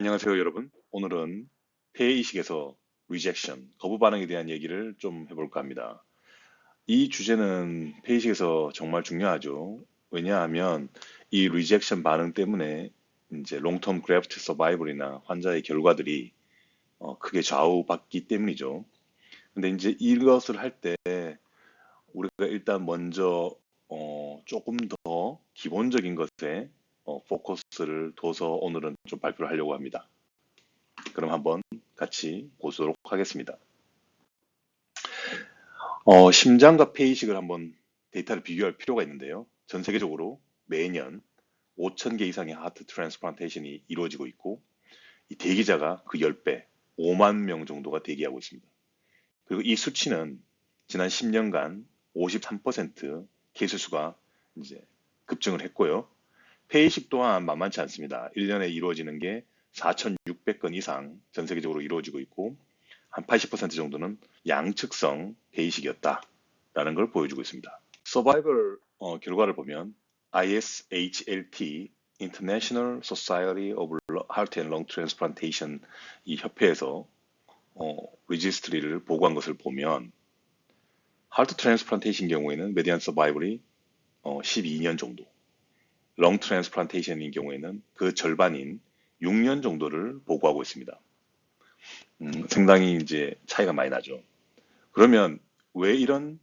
안녕하세요, 여러분. 오늘은 폐의식에서 rejection, 거부 반응에 대한 얘기를 좀 해볼까 합니다. 이 주제는 폐의식에서 정말 중요하죠. 왜냐하면 이 rejection 반응 때문에 이제 long-term graft survival이나 환자의 결과들이 크게 좌우받기 때문이죠. 근데 이제 이것을 할 때 우리가 일단 먼저 조금 더 기본적인 것에 포커스를 둬서 오늘은 좀 발표를 하려고 합니다. 그럼 한번 같이 보도록 하겠습니다. 심장과 폐이식을 한번 데이터를 비교할 필요가 있는데요. 전 세계적으로 매년 5천 개 이상의 하트 트랜스플란테이션이 이루어지고 있고 이 대기자가 그 10배, 5만 명 정도가 대기하고 있습니다. 그리고 이 수치는 지난 10년간 53% 케이스 수가 이제 급증을 했고요. 폐이식 또한 만만치 않습니다. 1년에 이루어지는 게 4,600건 이상 전 세계적으로 이루어지고 있고 한 80% 정도는 양측성 폐이식이었다라는 걸 보여주고 있습니다. 서바이벌 결과를 보면 ISHLT International Society of Heart and Lung Transplantation 이 협회에서 리지스트리를 보고한 것을 보면 하트 트랜스플란테이션 경우에는 메디안 서바이벌이 12년 정도, 렁 트랜스플란테이션인 경우에는 그 절반인 6년 정도를 보고하고 있습니다. 상당히 이제 차이가 많이 나죠. 그러면 왜 이런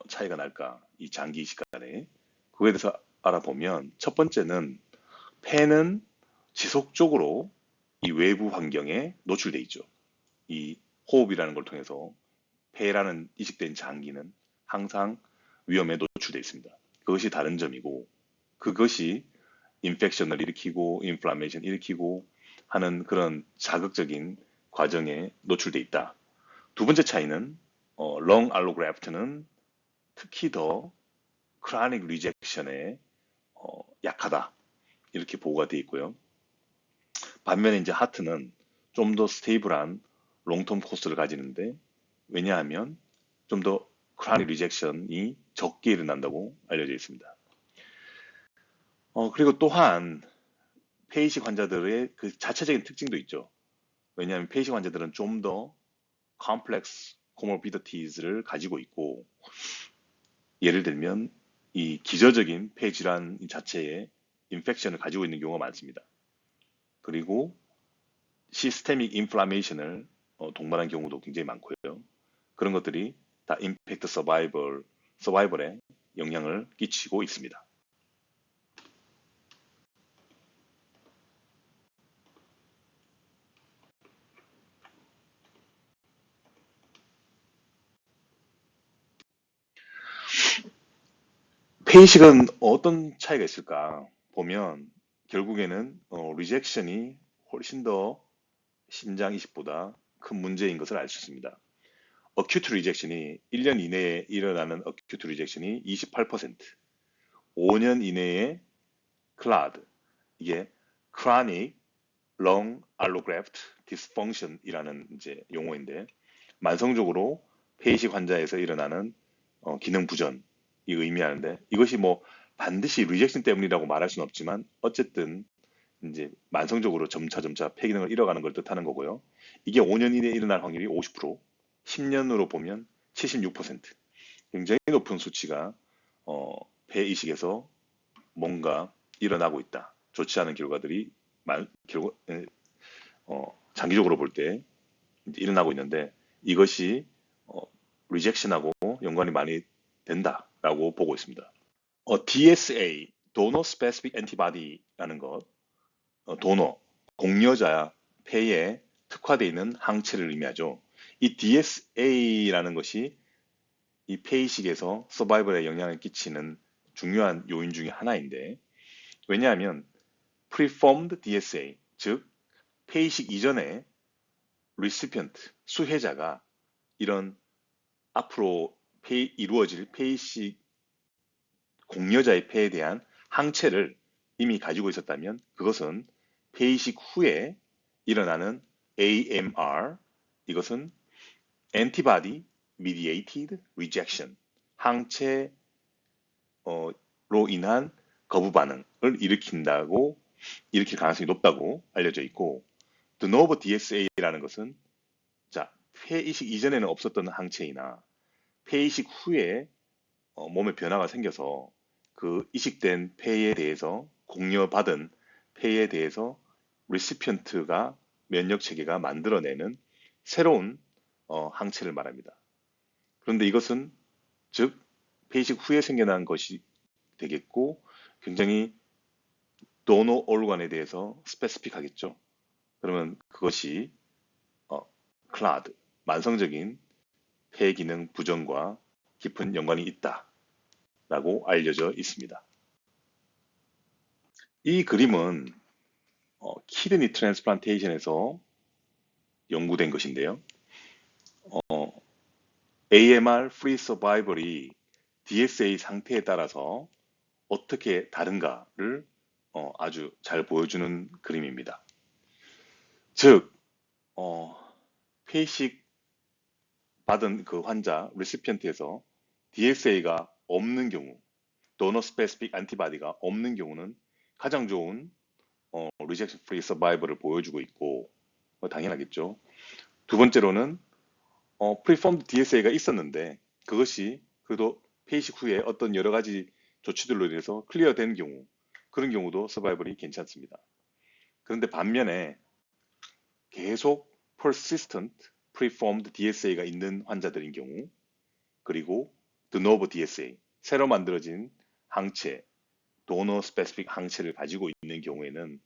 차이가 날까? 이 장기 이식 간에. 그거에 대해서 알아보면 첫 번째는 폐는 지속적으로 이 외부 환경에 노출돼 있죠. 이 호흡이라는 걸 통해서 폐라는 이식된 장기는 항상 위험에 노출돼 있습니다. 그것이 다른 점이고 그것이 인펙션을 일으키고 인플라메이션 일으키고 하는 그런 자극적인 과정에 노출돼 있다. 두 번째 차이는 렁 알로그래프트는 특히 더 크라닉 리젝션에 약하다. 이렇게 보고가 되어 있고요. 반면에 이제 하트는 좀 더 스테이블한 롱텀 코스를 가지는데 왜냐하면 좀 더 크라닉 리젝션이 적게 일어난다고 알려져 있습니다. 그리고 또한 폐이식 환자들의 그 자체적인 특징도 있죠. 왜냐하면 폐이식 환자들은 좀 더 컴플렉스 코모비디티즈를 가지고 있고 예를 들면 이 기저적인 폐 질환 자체에 인펙션을 가지고 있는 경우가 많습니다. 그리고 시스테믹 인플라메이션을 동반한 경우도 굉장히 많고요. 그런 것들이 다 임팩트 서바이벌에 영향을 끼치고 있습니다. 폐이식은 어떤 차이가 있을까 보면 결국에는 리젝션이 훨씬 더 심장 이식보다 큰 문제인 것을 알 수 있습니다. 어큐트 리젝션이 1년 이내에 일어나는 어큐트 리젝션이 28%, 5년 이내에 클라드, 이게 chronic lung allograft dysfunction이라는 이제 용어인데 만성적으로 폐이식 환자에서 일어나는 기능 부전이 의미하는데 이것이 뭐 반드시 리젝션 때문이라고 말할 수는 없지만 어쨌든 이제 만성적으로 점차 폐 기능을 잃어가는 걸 뜻하는 거고요. 이게 5년 이내에 일어날 확률이 50%, 10년으로 보면 76%. 굉장히 높은 수치가 폐 이식에서 뭔가 일어나고 있다. 좋지 않은 결과들이 장기적으로 볼 때 일어나고 있는데 이것이 리젝션하고 연관이 많이 된다라고 보고 있습니다. DSA, Donor Specific Antibody라는 것, 도너, 공여자 폐에 특화되어 있는 항체를 의미하죠. 이 DSA라는 것이 이 폐이식에서 서바이벌에 영향을 끼치는 중요한 요인 중에 하나인데 왜냐하면 preformed DSA, 즉 폐이식 이전에 recipient, 수혜자가 이런 앞으로 이루어질 폐이식 공여자의 폐에 대한 항체를 이미 가지고 있었다면 그것은 폐이식 후에 일어나는 AMR, 이것은 Antibody Mediated Rejection, 항체로 인한 거부 반응을 일으킬 가능성이 높다고 알려져 있고 de novo DSA라는 것은 자, 폐이식 이전에는 없었던 항체이나 폐이식 후에 몸에 변화가 생겨서 그 이식된 폐에 대해서 공여받은 폐에 대해서 리시피언트가 면역 체계가 만들어내는 새로운 항체를 말합니다. 그런데 이것은 즉 폐이식 후에 생겨난 것이 되겠고 굉장히 도너 organ에 대해서 스페시픽하겠죠. 그러면 그것이 클라드, 만성적인 폐 기능 부정과 깊은 연관이 있다라고 알려져 있습니다. 이 그림은 키드니 트랜스플란테이션에서 연구된 것인데요. AMR free survival이 DSA 상태에 따라서 어떻게 다른가를 아주 잘 보여주는 그림입니다. 즉, 폐이식 받은 그 환자, 리시피언트에서 DSA가 없는 경우, 도너 스페시픽 안티바디가 없는 경우는 가장 좋은 리젝션 프리 서바이벌을 보여주고 있고 당연하겠죠. 두 번째로는 프리폼드 DSA가 있었는데 그것이 그래도 폐이식 후에 어떤 여러 가지 조치들로 인해서 클리어된 경우 그런 경우도 서바이벌이 괜찮습니다. 그런데 반면에 계속 persistent preformed DSA가 있는 환자들인 경우 그리고 de novo DSA 새로 만들어진 항체 도너 스페시픽 항체를 가지고 있는 경우에는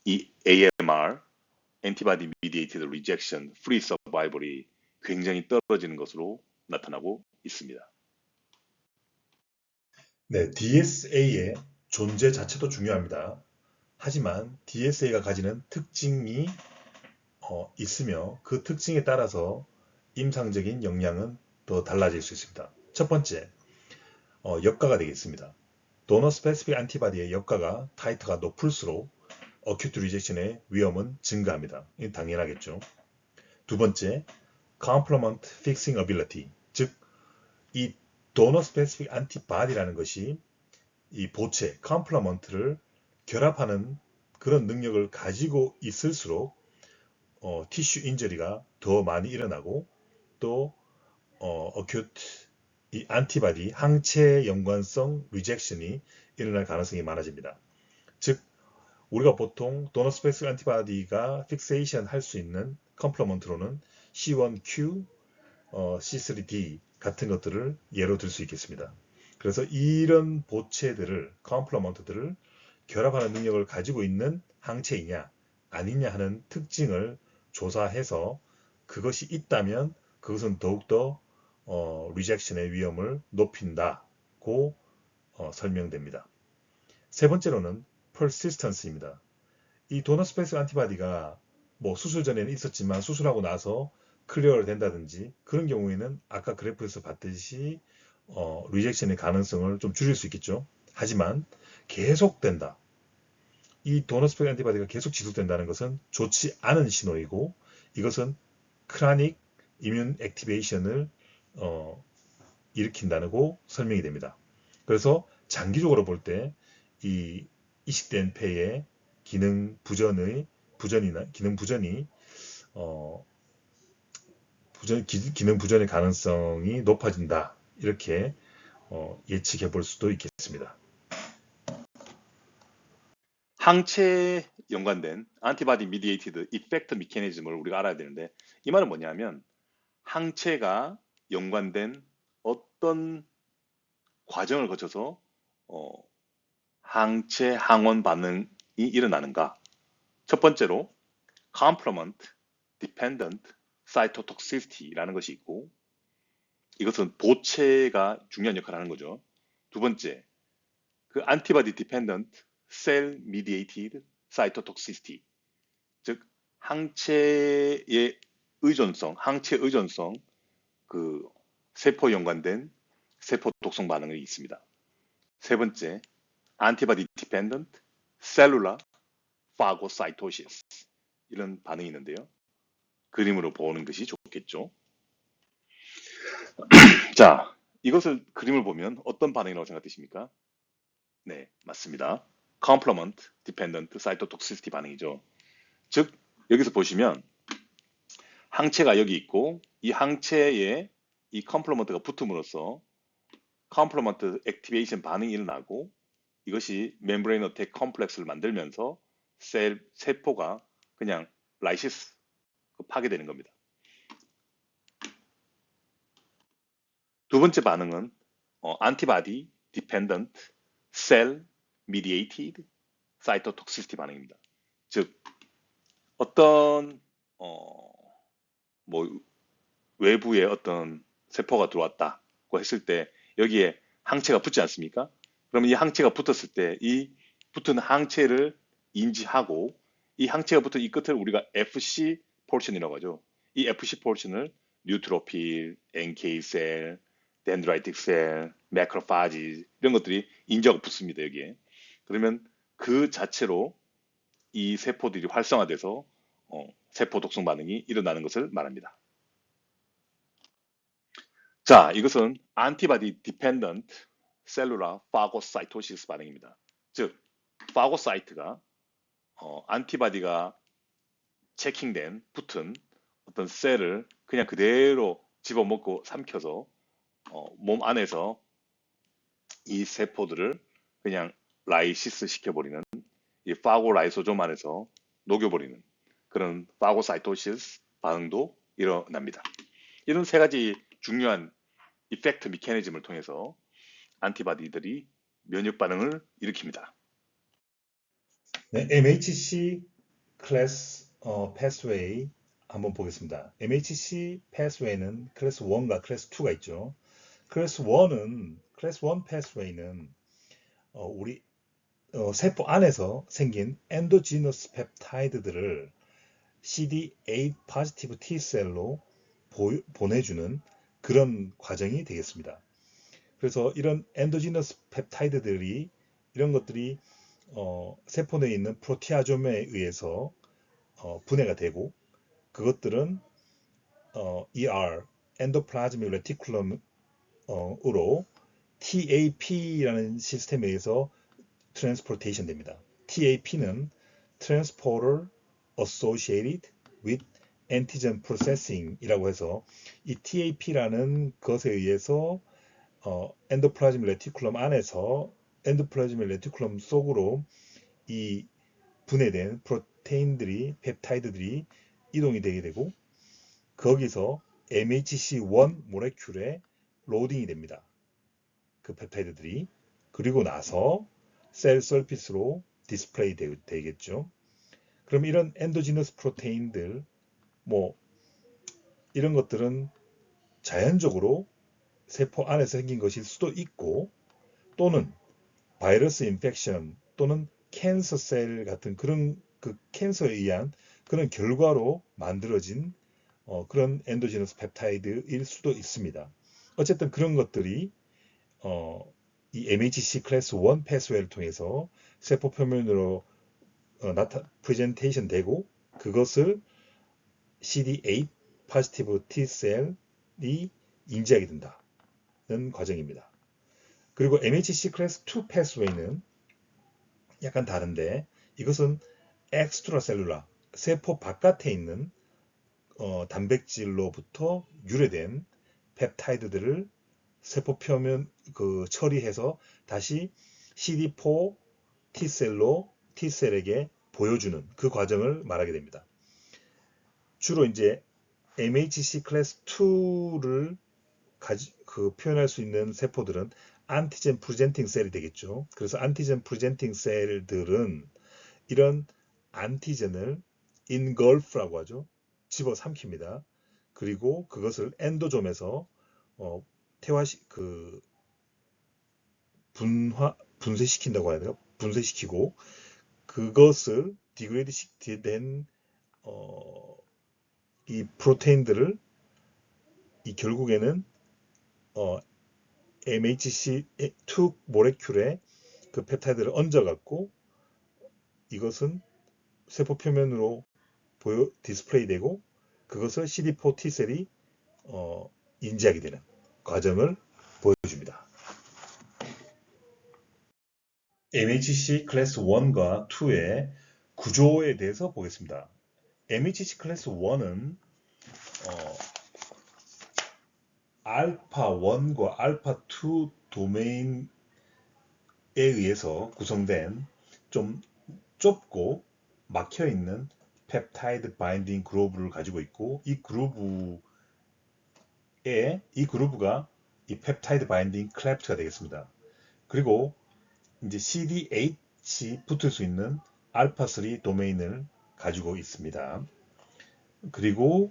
이 AMR Antibody Mediated Rejection Free Survival이 굉장히 떨어지는 것으로 나타나고 있습니다. 네, DSA의 존재 자체도 중요합니다. 하지만 DSA가 가지는 특징이 있으며 그 특징에 따라서 임상적인 역량은 더 달라질 수 있습니다. 첫 번째, 역가가 되겠습니다. 도너 스페시픽 안티바디의 역가가 타이터가 높을수록 어큐트 리젝션의 위험은 증가합니다. 이게 당연하겠죠. 두 번째, complement fixing ability, 즉 이 도너 스페시픽 안티바디라는 것이 이 보체, 컴플러먼트를 결합하는 그런 능력을 가지고 있을수록 티슈 인저리가 더 많이 일어나고 또 어큐트 이 안티바디 항체 연관성 리젝션이 일어날 가능성이 많아집니다. 즉 우리가 보통 도너 스페시픽 안티바디가 픽세이션 할 수 있는 컴플러먼트로는 C1q, C3d 같은 것들을 예로 들 수 있겠습니다. 그래서 이런 보체들을 컴플러먼트들을 결합하는 능력을 가지고 있는 항체이냐 아니냐 하는 특징을 조사해서 그것이 있다면 그것은 더욱더 리젝션의 위험을 높인다고 설명됩니다. 세 번째로는 persistence입니다. 이 도너 스페이스 안티바디가 뭐 수술 전에는 있었지만 수술하고 나서 클리어를 된다든지 그런 경우에는 아까 그래프에서 봤듯이 리젝션의 가능성을 좀 줄일 수 있겠죠. 하지만 계속된다. 이 도너 스페이스 안티바디가 계속 지속된다는 것은 좋지 않은 신호이고 이것은 크라닉 이뮨 액티베이션을 일으킨다고 설명이 됩니다. 그래서 장기적으로 볼 때 이 이식된 폐의 기능 부전이 기능 부전의 가능성이 높아진다. 이렇게 예측해 볼 수도 있겠습니다. 항체에 연관된 안티바디 미디에이티드 이펙터 메커니즘을 우리가 알아야 되는데 이 말은 뭐냐면 항체가 연관된 어떤 과정을 거쳐서 항체 항원 반응이 일어나는가. 첫 번째로 complement dependent cytotoxicity라는 것이 있고 이것은 보체가 중요한 역할을 하는 거죠. 두 번째, 그 antibody dependent cell mediated cytotoxicity, 즉 항체 의존성, 그 세포 연관된 세포 독성 반응이 있습니다. 세 번째, antibody dependent cellular phagocytosis 이런 반응이 있는데요. 그림으로 보는 것이 좋겠죠. 자, 이것을 그림을 보면 어떤 반응이라고 생각되십니까? 네, 맞습니다. complement dependent cytotoxicity 반응이죠. 즉 여기서 보시면 항체가 여기 있고 이 항체에 이 컴플리먼트가 붙음으로써 컴플리먼트 액티베이션 반응이 일어나고 이것이 멤브레인 어택 컴플렉스를 만들면서 세포가 그냥 라이시스 파괴되는 겁니다. 두 번째 반응은 antibody dependent cell mediated cytotoxicity 반응입니다. 즉 어떤 뭐 외부에 어떤 세포가 들어왔다고 했을 때 여기에 항체가 붙지 않습니까? 그러면 이 항체가 붙었을 때 이 붙은 항체를 인지하고 이 항체가 붙은 이 끝을 우리가 FC 포션이라고 하죠. 이 FC 포션을 뉴트로필, NK 셀, 덴드라이틱 셀, 매크로파지 이런 것들이 인지하고 붙습니다. 여기에. 그러면 그 자체로 이 세포들이 활성화돼서 세포 독성 반응이 일어나는 것을 말합니다. 자, 이것은 antibody dependent cellular phagocytosis 반응입니다. 즉, 파고사이트가 안티바디가 체킹된 붙은 어떤 셀을 그냥 그대로 집어먹고 삼켜서 몸 안에서 이 세포들을 그냥 라이시스 시켜버리는 이 파고라이소좀 안에서 녹여버리는 그런 파고사이토시스 반응도 일어납니다. 이런 세 가지 중요한 이펙트 미케니즘을 통해서 안티바디들이 면역 반응을 일으킵니다. 네, MHC 클래스 패스웨이 한번 보겠습니다. MHC 패스웨이는 클래스 1과 클래스 2가 있죠. 클래스 1은 클래스 1 패스웨이는 우리 세포 안에서 생긴 엔도지너스 펩타이드들을 CD8 포지티브 T셀로 보내주는 그런 과정이 되겠습니다. 그래서 이런 엔도지너스 펩타이드들이 이런 것들이 세포 내에 있는 프로티아좀에 의해서 분해가 되고 그것들은 ER 엔도플라즈믹 레티큘럼으로 TAP라는 시스템에 의해서 트랜스포테이션 됩니다. TAP는 Transporter Associated with Antigen Processing 이라고 해서 이 TAP라는 것에 의해서 엔도플라즈믹 레티큘럼 안에서 엔도플라즈믹 레티큘럼 속으로 이 분해된 프로테인들이 펩타이드들이 이동이 되게 되고 거기서 MHC1 모레큘에 로딩이 됩니다. 그 펩타이드들이 그리고 나서 셀 서피스로 디스플레이 되겠죠. 그럼 이런 엔도지너스 프로테인들 뭐 이런 것들은 자연적으로 세포 안에서 생긴 것일 수도 있고 또는 바이러스 인펙션 또는 캔서 셀 같은 그런 그 캔서에 의한 그런 결과로 만들어진 그런 엔도지너스 펩타이드일 수도 있습니다. 어쨌든 그런 것들이 이 MHC 클래스 1 패스웨이를 통해서 세포 표면으로 프레젠테이션 되고 그것을 CD8 포지티브 T셀이 인지하게 된다는 과정입니다. 그리고 MHC 클래스 2 패스웨이는 약간 다른데 이것은 엑스트라셀룰라 세포 바깥에 있는 단백질로부터 유래된 펩타이드들을 세포 표면 처리해서 다시 CD4 T셀에게 보여주는 그 과정을 말하게 됩니다. 주로 이제 MHC 클래스 2를 표현할 수 있는 세포들은 안티젠 프레젠팅 셀이 되겠죠. 그래서 안티젠 프레젠팅 셀들은 이런 안티젠을 engulf라고 하죠. 집어삼킵니다. 그리고 그것을 엔도좀에서 분쇄시킨다고 해야 되나? 분쇄시키고 그것을 디그레이드 된 이 프로테인들을 결국에는 MHC2 모레큘에 그 펩타이드를 얹어갖고 이것은 세포 표면으로 디스플레이되고 그것을 CD4 T셀이 인지하게 되는 과정을 보여줍니다. MHC 클래스 1과 2의 구조에 대해서 보겠습니다. MHC 클래스 1은 알파 1과 알파 2 도메인에 의해서 구성된 좀 좁고 막혀있는 펩타이드 바인딩 그루브를 가지고 있고, 이 그루브가 이 펩타이드 바인딩 클래프트가 되겠습니다. 그리고 이제 CD8이 붙을 수 있는 알파 3 도메인을 가지고 있습니다. 그리고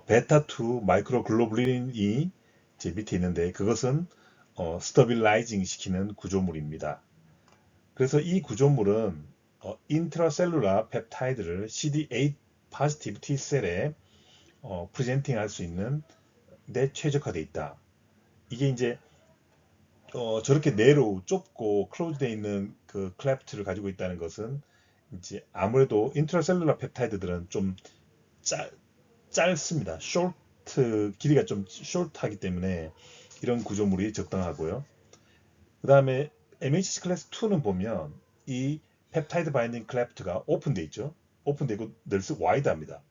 베타 2 마이크로글로불린이 제 밑에 있는데, 그것은 스터빌라이징 시키는 구조물입니다. 그래서 이 구조물은 인트라셀룰라 펩타이드를 CD8 포지티브 T셀에 프레젠팅 할 수 있는 데 최적화되어 있다. 이게 이제 저렇게 내로 좁고 클로즈되어 있는 그 클래프트를 가지고 있다는 것은, 이제 아무래도 인트라셀룰라 펩타이드들은 좀 짧습니다. 길이가 좀 숄트하기 때문에 이런 구조물이 적당하고요. 그 다음에 MHC 클래스 2는 보면 이 펩타이드 바인딩 클래프트가 오픈되어 있죠. 오픈되고 널스 와이드합니다.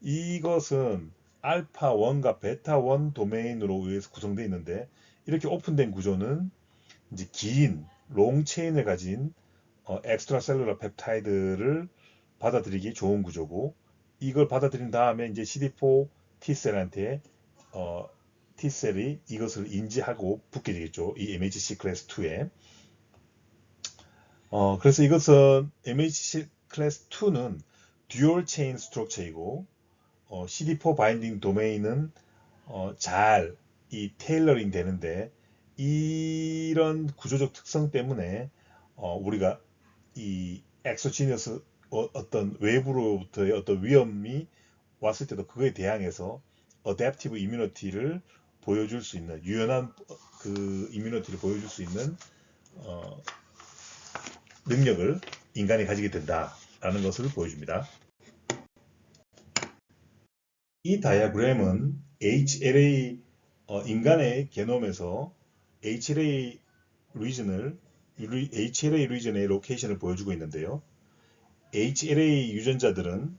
이것은 알파 1과 베타 1 도메인으로 의해서 구성되어 있는데, 이렇게 오픈된 구조는 이제 긴 롱체인을 가진 엑스트라셀룰라 펩타이드를 받아들이기 좋은 구조고, 이걸 받아들인 다음에 이제 CD4 T셀한테 T셀이 이것을 인지하고 붙게 되겠죠. 이 MHC 클래스 2에. 그래서 이것은 MHC 클래스 2는 듀얼 체인 스트럭처이고, CD4 바인딩 도메인은 잘 이 테일러링 되는데, 이런 구조적 특성 때문에 우리가 이 엑소지니어스 어떤 외부로부터의 어떤 위험이 왔을 때도 그거에 대항해서 어댑티브 이뮤니티를 보여줄 수 있는, 유연한 그 이뮤니티를 보여줄 수 있는 능력을 인간이 가지게 된다라는 것을 보여줍니다. 이 다이어그램은 HLA 인간의 게놈에서 HLA 리전의 로케이션을 보여주고 있는데요. HLA 유전자들은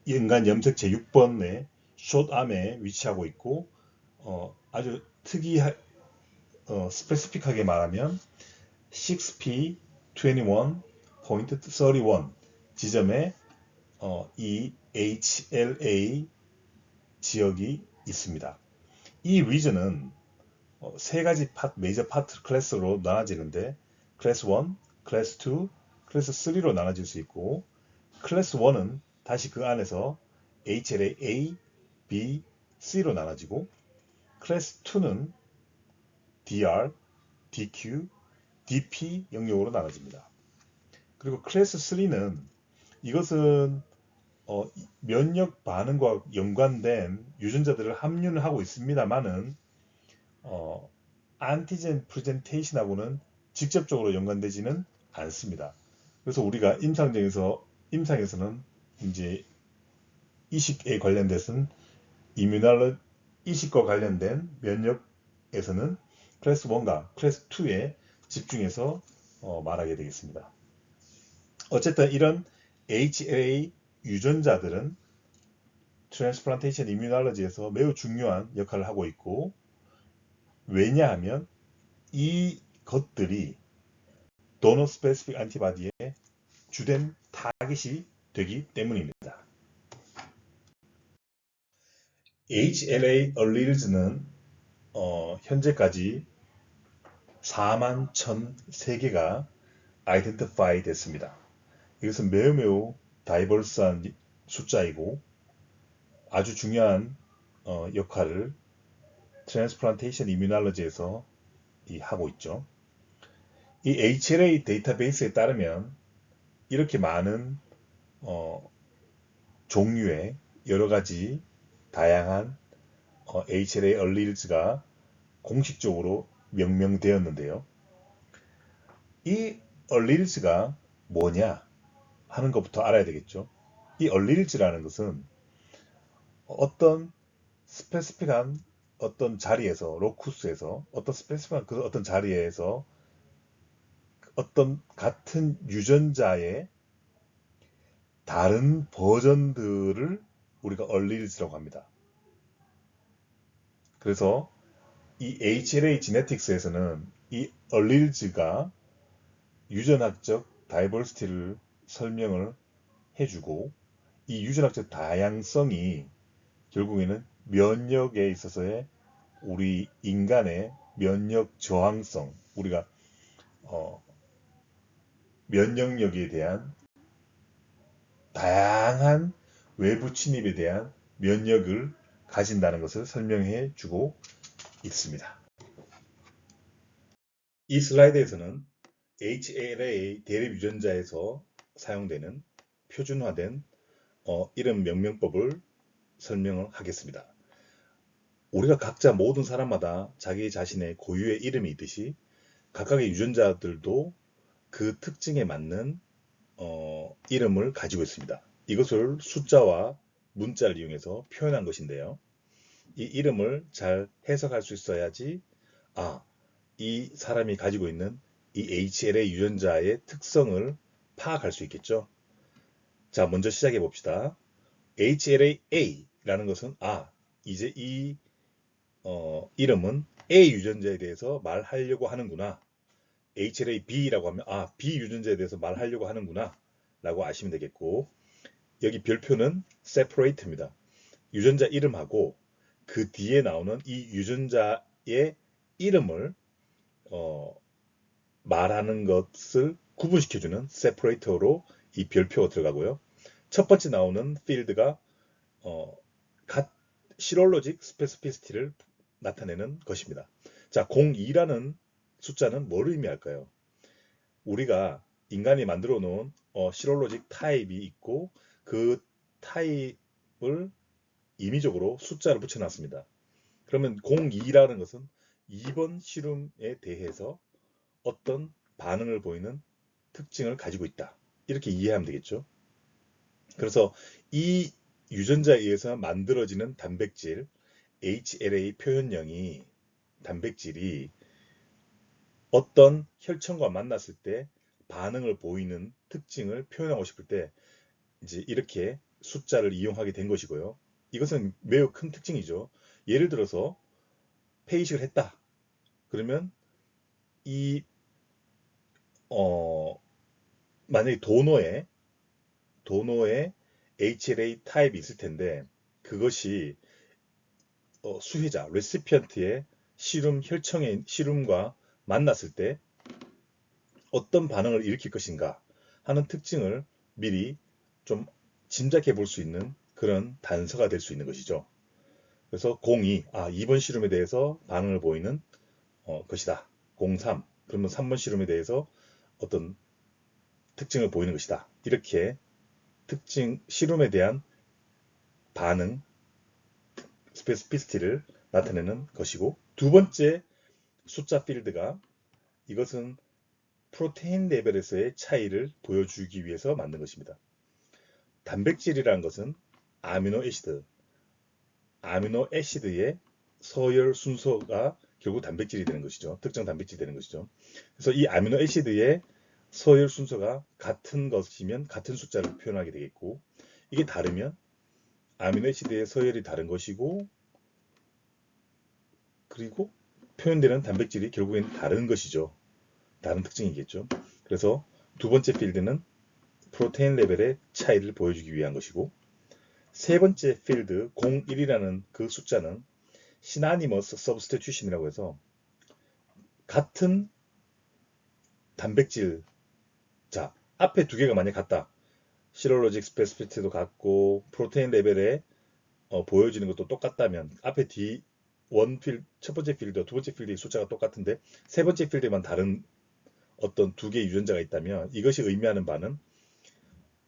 인간 염색 제6번의 숏암에 위치하고 있고, 아주 스페시픽하게 말하면 6p21.31 지점에 이 HLA 지역이 있습니다. 이 리전은 세 가지 메이저 파트 클래스로 나눠지는데, 클래스 1, 클래스 2, 클래스 3로 나눠질 수 있고, 클래스 1은 다시 그 안에서 HLA A, B, C로 나눠지고, 클래스 2는 DR, DQ, DP 영역으로 나눠집니다. 그리고 클래스 3는 이것은 면역 반응과 연관된 유전자들을 함유를 하고 있습니다만은 안티젠 프레젠테이션하고는 직접적으로 연관되지는 않습니다. 그래서 우리가 임상에서는 이제 이식에 관련돼서는 이식과 관련된 면역에서는 클래스 1과 클래스 2에 집중해서 말하게 되겠습니다. 어쨌든 이런 HLA 유전자들은 트랜스플란테이션 이뮤놀로지에서 매우 중요한 역할을 하고 있고, 왜냐하면 이 것들이 도너 스페시픽 안티바디의 주된 타깃이 되기 때문입니다. HLA 얼리르즈는 현재까지 41,003개가 아이덴티파이 됐습니다. 이것은 매우 다이버스한 숫자이고, 아주 중요한 역할을 트랜스플란테이션 이뮤놀로지에서 하고 있죠. 이 HLA 데이터베이스에 따르면 이렇게 많은 종류의 여러 가지 다양한 HLA 얼리르즈가 공식적으로 명명되었는데요. 이 얼리르즈가 뭐냐 하는 것부터 알아야 되겠죠. 이 얼리르즈라는 것은 어떤 스페시픽한 어떤 자리에서, 로쿠스에서, 어떤 스페시픽한 그 어떤 자리에서 어떤 같은 유전자의 다른 버전들을 우리가 얼릴즈라고 합니다. 그래서 이 HLA 지네틱스에서는 이 얼릴즈가 유전학적 다이버시티를 설명을 해주고, 이 유전학적 다양성이 결국에는 면역에 있어서의 우리 인간의 면역 저항성, 우리가 면역력에 대한 다양한 외부 침입에 대한 면역을 가진다는 것을 설명해 주고 있습니다. 이 슬라이드에서는 HLA 대립 유전자에서 사용되는 표준화된 이름 명명법을 설명을 하겠습니다. 우리가 각자 모든 사람마다 자기 자신의 고유의 이름이 있듯이 각각의 유전자들도 그 특징에 맞는 이름을 가지고 있습니다. 이것을 숫자와 문자를 이용해서 표현한 것인데요. 이 이름을 잘 해석할 수 있어야지 이 사람이 가지고 있는 이 HLA 유전자의 특성을 파악할 수 있겠죠. 자, 먼저 시작해 봅시다. HLA-A라는 것은 이제 이 이름은 A 유전자에 대해서 말하려고 하는구나. HLA-B라고 하면 B 유전자에 대해서 말하려고 하는구나 라고 아시면 되겠고, 여기 별표는 separate입니다. 유전자 이름하고 그 뒤에 나오는 이 유전자의 이름을 말하는 것을 구분시켜주는 separator로 이 별표가 들어가고요. 첫 번째 나오는 필드가 시롤로직 스페시피시티를 나타내는 것입니다. 자, 02라는 숫자는 뭘 의미할까요? 우리가 인간이 만들어 놓은 시롤로직 타입이 있고, 그 타입을 임의적으로 숫자를 붙여놨습니다. 그러면 02라는 것은 2번 실험에 대해서 어떤 반응을 보이는 특징을 가지고 있다. 이렇게 이해하면 되겠죠. 그래서 이 유전자에 의해서 만들어지는 단백질, HLA 표현형이 단백질이 어떤 혈청과 만났을 때 반응을 보이는 특징을 표현하고 싶을 때 이제 이렇게 숫자를 이용하게 된 것이고요. 이것은 매우 큰 특징이죠. 예를 들어서 폐이식을 했다. 그러면 이 만약에 도너에 HLA 타입이 있을 텐데, 그것이 수혜자, 레시피언트의 혈청의 시름과 만났을 때 어떤 반응을 일으킬 것인가 하는 특징을 미리 좀 짐작해 볼 수 있는 그런 단서가 될 수 있는 것이죠. 그래서 02, 2번 실험에 대해서 반응을 보이는 것이다. 03, 그러면 3번 실험에 대해서 어떤 특징을 보이는 것이다. 이렇게 실험에 대한 반응, 스페시피시티를 나타내는 것이고, 두 번째 숫자 필드가, 이것은 프로테인 레벨에서의 차이를 보여주기 위해서 만든 것입니다. 단백질이라는 것은 아미노 애시드의 서열 순서가 결국 단백질이 되는 것이죠. 특정 단백질이 되는 것이죠. 그래서 이 아미노 애시드의 서열 순서가 같은 것이면 같은 숫자를 표현하게 되겠고, 이게 다르면 아미노 애시드의 서열이 다른 것이고, 그리고 표현되는 단백질이 결국엔 다른 것이죠. 다른 특징이겠죠. 그래서 두 번째 필드는 프로테인 레벨의 차이를 보여주기 위한 것이고, 세 번째 필드 01이라는 그 숫자는 시나니머스 서브스티튜션이라고 해서 같은 단백질, 자, 앞에 두 개가 만약 같다. 시로로직 스페시피티도 같고 프로테인 레벨에 보여지는 것도 똑같다면, 앞에 첫 번째 필드와 두 번째 필드의 숫자가 똑같은데 세 번째 필드만 다른 어떤 두 개의 유전자가 있다면, 이것이 의미하는 바는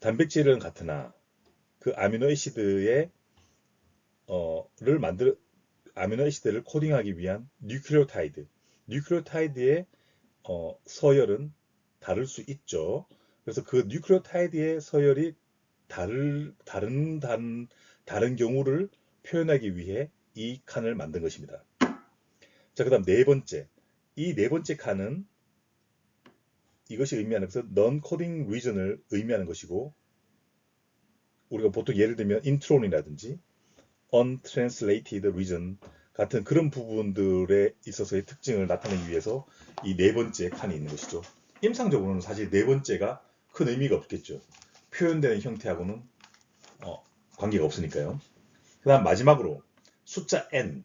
단백질은 같으나 그 아미노애시드의 아미노애시드를 코딩하기 위한 뉴클레오타이드의 서열은 다를 수 있죠. 그래서 그 뉴클레오타이드의 서열이 다른 경우를 표현하기 위해 이 칸을 만든 것입니다. 자, 그 다음 네 번째. 이 네 번째 칸은 이것이 의미하는 것은 non-coding region을 의미하는 것이고, 우리가 보통 예를 들면 intron이라든지 untranslated region 같은 그런 부분들에 있어서의 특징을 나타내기 위해서 이 네 번째 칸이 있는 것이죠. 임상적으로는 사실 네 번째가 큰 의미가 없겠죠. 표현되는 형태하고는 관계가 없으니까요. 그 다음 마지막으로 숫자 n.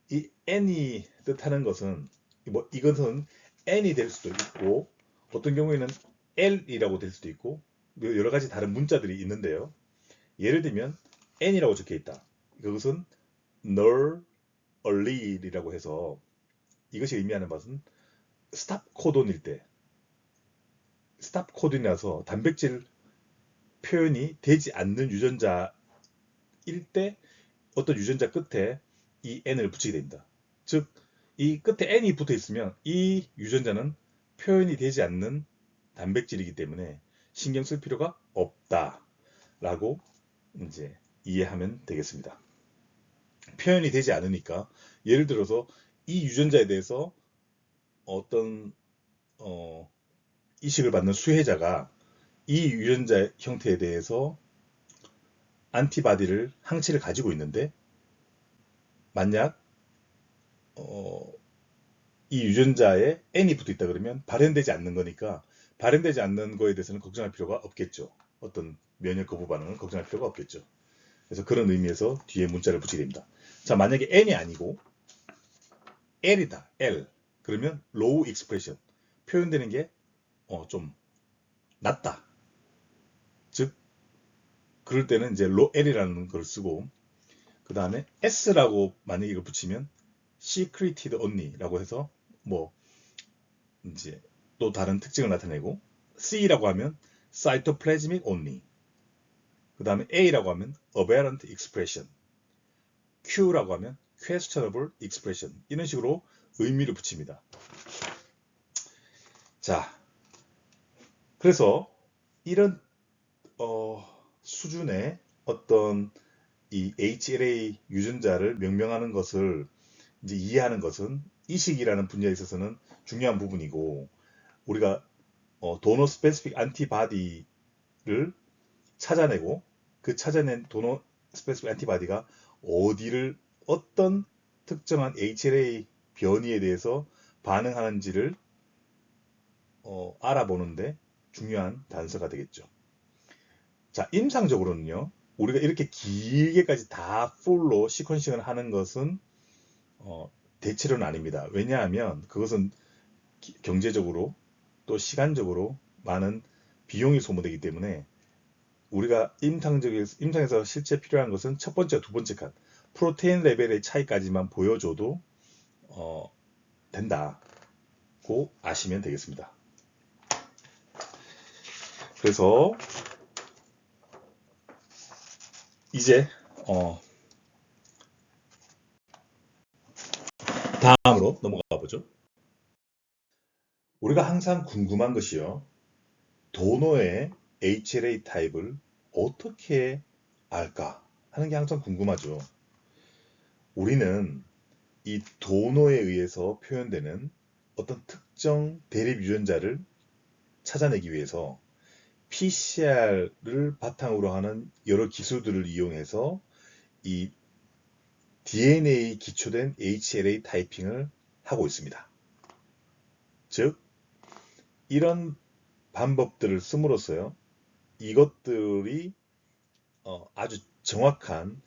이 n이 뜻하는 것은 이것은 n이 될 수도 있고 어떤 경우에는 l이라고 될 수도 있고 여러 가지 다른 문자들이 있는데요. 예를 들면 n이라고 적혀 있다. 이것은 null allele이라고 해서 이것이 의미하는 것은 스탑 코돈일 때, 스탑 코돈이라서 단백질 표현이 되지 않는 유전자일 때 어떤 유전자 끝에 이 n을 붙이게 됩니다. 즉, 이 끝에 n이 붙어 있으면 이 유전자는 표현이 되지 않는 단백질이기 때문에 신경 쓸 필요가 없다라고 이제 이해하면 되겠습니다. 표현이 되지 않으니까 예를 들어서 이 유전자에 대해서 어떤 이식을 받는 수혜자가 이 유전자 형태에 대해서 안티바디를 항체를 가지고 있는데 만약 이 유전자에 N이 붙어 있다 그러면 발현되지 않는 거니까 발현되지 않는 거에 대해서는 걱정할 필요가 없겠죠. 어떤 면역 거부 반응은 걱정할 필요가 없겠죠. 그래서 그런 의미에서 뒤에 문자를 붙이게 됩니다. 자, 만약에 N이 아니고 L이다. L. 그러면 low expression. 표현되는 게 좀 낮다. 즉 그럴 때는 이제 low L이라는 걸 쓰고 그 다음에 S라고 만약에 이걸 붙이면 secreted only라고 해서 뭐 이제 또 다른 특징을 나타내고 C라고 하면 cytoplasmic only. 그 다음에 A라고 하면 aberrant expression. Q라고 하면 questionable expression. 이런 식으로 의미를 붙입니다. 자, 그래서 이런 수준의 어떤 이 HLA 유전자를 명명하는 것을 이제 이해하는 것은 이식이라는 분야에 있어서는 중요한 부분이고 우리가 도너 스페시픽 안티바디를 찾아내고 그 찾아낸 도너 스페시픽 안티바디가 어디를 어떤 특정한 HLA 변이에 대해서 반응하는지를 알아보는데 중요한 단서가 되겠죠. 자, 임상적으로는요. 우리가 이렇게 길게까지 다 풀로 시퀀싱을 하는 것은 대체로는 아닙니다. 왜냐하면 그것은 경제적으로 또 시간적으로 많은 비용이 소모되기 때문에 우리가 임상에서 실제 필요한 것은 첫 번째, 두 번째 칸 프로테인 레벨의 차이까지만 보여줘도 된다고 아시면 되겠습니다. 그래서 이제 다음으로 넘어가 보죠. 우리가 항상 궁금한 것이요. 도너의 HLA 타입을 어떻게 알까 하는 게 항상 궁금하죠. 우리는 이 도너에 의해서 표현되는 어떤 특정 대립 유전자를 찾아내기 위해서 PCR을 바탕으로 하는 여러 기술들을 이용해서 이 DNA 기초된 HLA 타이핑을 하고 있습니다. 즉, 이런 방법들을 씀으로써요. 이것들이 아주 정확한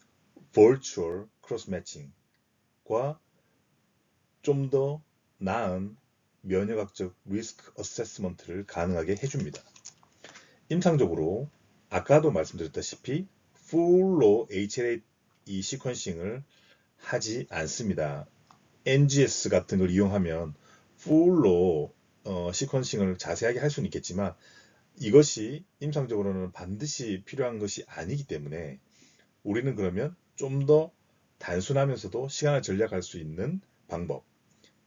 virtual cross matching과 좀 더 나은 면역학적 리스크 어세스먼트를 가능하게 해줍니다. 임상적으로 아까도 말씀드렸다시피 풀로 HLA 시퀀싱을 하지 않습니다. NGS 같은 걸 이용하면 풀로 시퀀싱을 자세하게 할 수는 있겠지만 이것이 임상적으로는 반드시 필요한 것이 아니기 때문에 우리는 그러면 좀 더 단순하면서도 시간을 절약할 수 있는 방법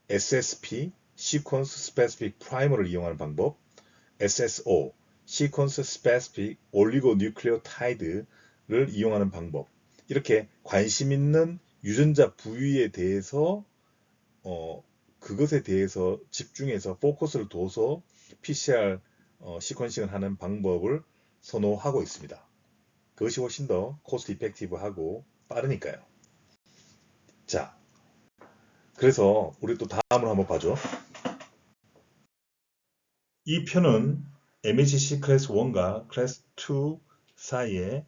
SSP, Sequence Specific Primer를 이용하는 방법 SSO, Sequence Specific Oligonucleotide를 이용하는 방법 이렇게 관심 있는 유전자 부위에 대해서 그것에 대해서 집중해서 포커스를 둬서 PCR 시퀀싱을 하는 방법을 선호하고 있습니다. 그것이 훨씬 더 코스트 이펙티브하고 빠르니까요. 자, 그래서 우리 또 다음으로 한번 봐줘. 이 표는 MHC 클래스 1과 클래스 2 사이에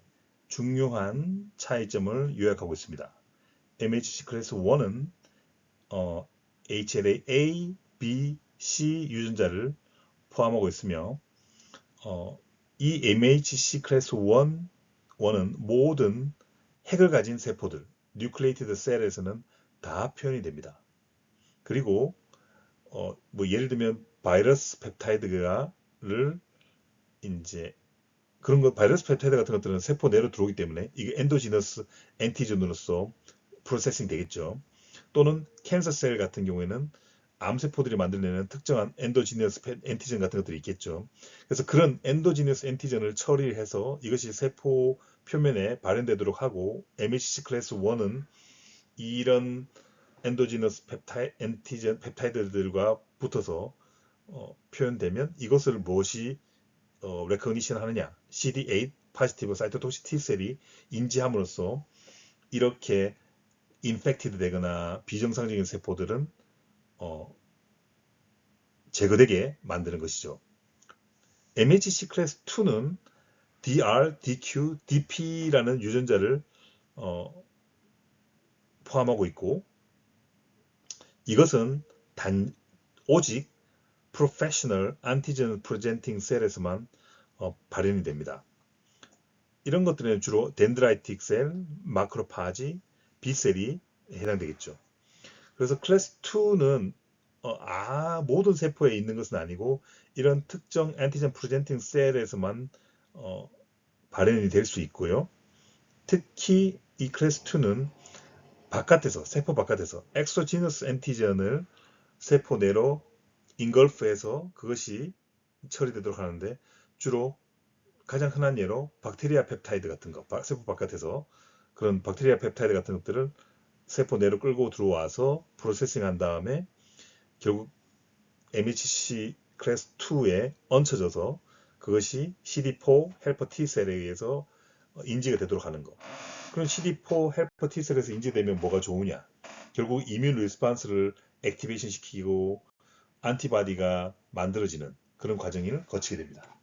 중요한 차이점을 요약하고 있습니다. MHC 클래스 1은 HLA A, B, C 유전자를 포함하고 있으며 이 MHC 클래스 1은 모든 핵을 가진 세포들, 뉴클레이티드 셀에서는 다 표현이 됩니다. 그리고 뭐 예를 들면 바이러스 펩타이드를 이제 그런 거 바이러스 펩타이드 같은 것들은 세포 내로 들어오기 때문에 이게 엔도지너스 엔티전으로서 프로세싱 되겠죠. 또는 캔서 셀 같은 경우에는 암세포들이 만들어내는 특정한 엔도지너스 엔티전 같은 것들이 있겠죠. 그래서 그런 엔도지너스 엔티전을 처리해서 이것이 세포 표면에 발현되도록 하고 MHC 클래스 1은 이런 엔도지너스 펩타이드들과 붙어서 표현되면 이것을 무엇이 레커니션 하느냐, CD8 포지티브 사이토톡식 T셀이 인지함으로써 이렇게 인펙티드 되거나 비정상적인 세포들은 제거되게 만드는 것이죠. MHC 클래스 2는 DR, DQ, DP라는 유전자를 포함하고 있고 이것은 오직 프로페셔널 안티전 프레젠팅 셀에서만 발현이 됩니다. 이런 것들은 주로 덴드라이틱 셀, 마크로파지, B셀이 해당되겠죠. 그래서 클래스 2는 모든 세포에 있는 것은 아니고 이런 특정 안티전 프레젠팅 셀에서만 발현이 될 수 있고요. 특히 이 클래스 2는 세포 바깥에서 엑소지너스 엔티전을 세포 내로 인걸프해서 그것이 처리되도록 하는데 주로 가장 흔한 예로 박테리아 펩타이드 같은 거, 세포 바깥에서 그런 박테리아 펩타이드 같은 것들을 세포 내로 끌고 들어와서 프로세싱한 다음에 결국 MHC 클래스 2에 얹혀져서 그것이 CD4 헬퍼 T셀에 의해서 인지가 되도록 하는 거. 그럼 CD4 헬퍼 T셀에서 인지되면 뭐가 좋으냐? 결국 이뮨 리스폰스를 액티베이션 시키고 안티바디가 만들어지는 그런 과정을 거치게 됩니다.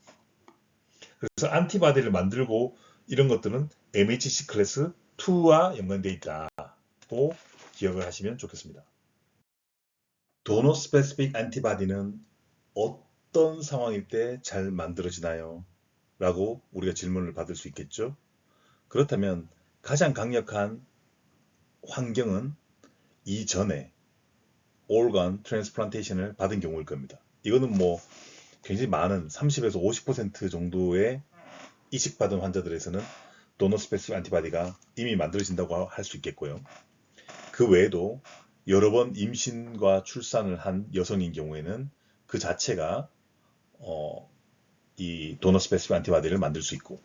그래서 안티바디를 만들고 이런 것들은 MHC 클래스 2와 연관되어 있다고 기억을 하시면 좋겠습니다. 도너 스페시픽 안티바디는 어떤 상황일 때 잘 만들어지나요? 라고 우리가 질문을 받을 수 있겠죠. 그렇다면 가장 강력한 환경은 이전에 organ transplantation을 받은 경우일 겁니다. 이거는 뭐 굉장히 많은 30에서 50% 정도의 이식받은 환자들에서는 도너 스페시픽 안티바디가 이미 만들어진다고 할 수 있겠고요. 그 외에도 여러 번 임신과 출산을 한 여성인 경우에는 그 자체가 이 도너 스페시픽 안티바디를 만들 수 있고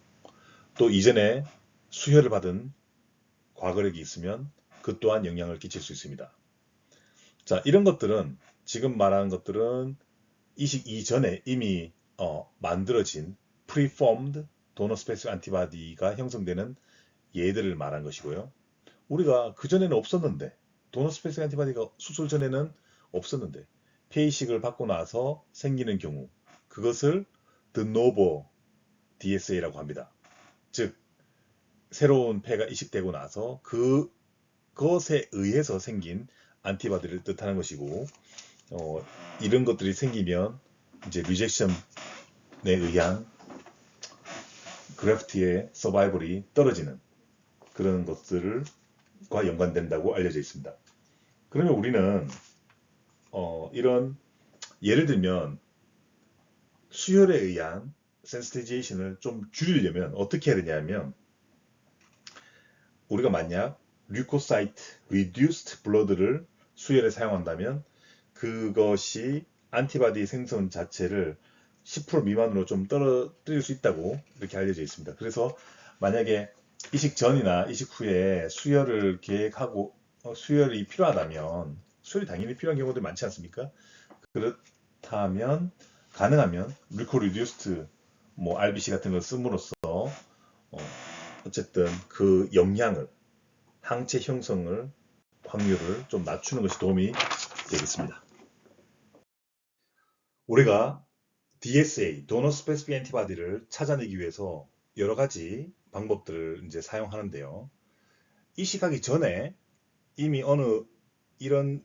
또 이전에 수혈을 받은 과거력이 있으면 그 또한 영향을 끼칠 수 있습니다. 자, 이런 것들은 지금 말하는 것들은 이식 이전에 이미 만들어진 preformed 도너 스페시픽 안티바디가 형성되는 예들을 말한 것이고요. 우리가 그전에는 없었는데 도너 스페시픽 안티바디가 수술 전에는 없었는데 폐이식을 받고 나서 생기는 경우 그것을 de novo DSA라고 합니다. 즉 새로운 폐가 이식되고 나서 그것에 의해서 생긴 안티바디를 뜻하는 것이고 이런 것들이 생기면 이제 리젝션에 의한 그래프트의 서바이벌이 떨어지는 그런 것들과 연관된다고 알려져 있습니다. 그러면 우리는 이런 예를 들면 수혈에 의한 센시타이제이션을 좀 줄이려면 어떻게 해야 되냐면 우리가 만약 류코사이트 리듀스드 블러드를 수혈에 사용한다면 그것이 안티바디 생성 자체를 10% 미만으로 좀 떨어뜨릴 수 있다고 이렇게 알려져 있습니다. 그래서 만약에 이식 전이나 이식 후에 수혈을 계획하고 수혈이 필요하다면 수혈이 당연히 필요한 경우도 많지 않습니까? 그렇다면 가능하면 류코 리듀스드 RBC 같은 걸 씀으로써 어쨌든 그 영향을, 항체 형성을 확률을 좀 낮추는 것이 도움이 되겠습니다. 우리가 DSA, Donor Specific Antibody를 찾아내기 위해서 여러 가지 방법들을 이제 사용하는데요. 이식하기 전에 이미 어느 이런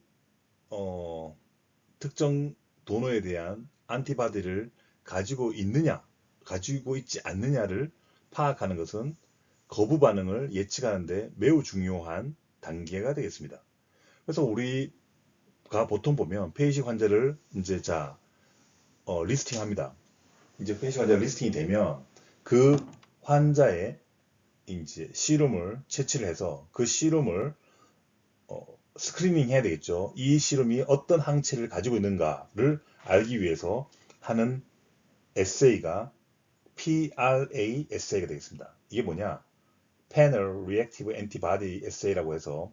특정 도너에 대한 안티바디를 가지고 있느냐, 가지고 있지 않느냐를 파악하는 것은 거부 반응을 예측하는데 매우 중요한 단계가 되겠습니다. 그래서 우리가 보통 보면 폐이식 환자를 이제 리스팅합니다. 이제 폐이식 환자 리스팅이 되면 그 환자의 이제 시rum을 채취를 해서 그 시rum을 스크리닝 해야 되겠죠. 이 시rum이 어떤 항체를 가지고 있는가를 알기 위해서 하는 에세이가 PRA 에세이가 되겠습니다. 이게 뭐냐? Panel Reactive Antibody Assay라고 해서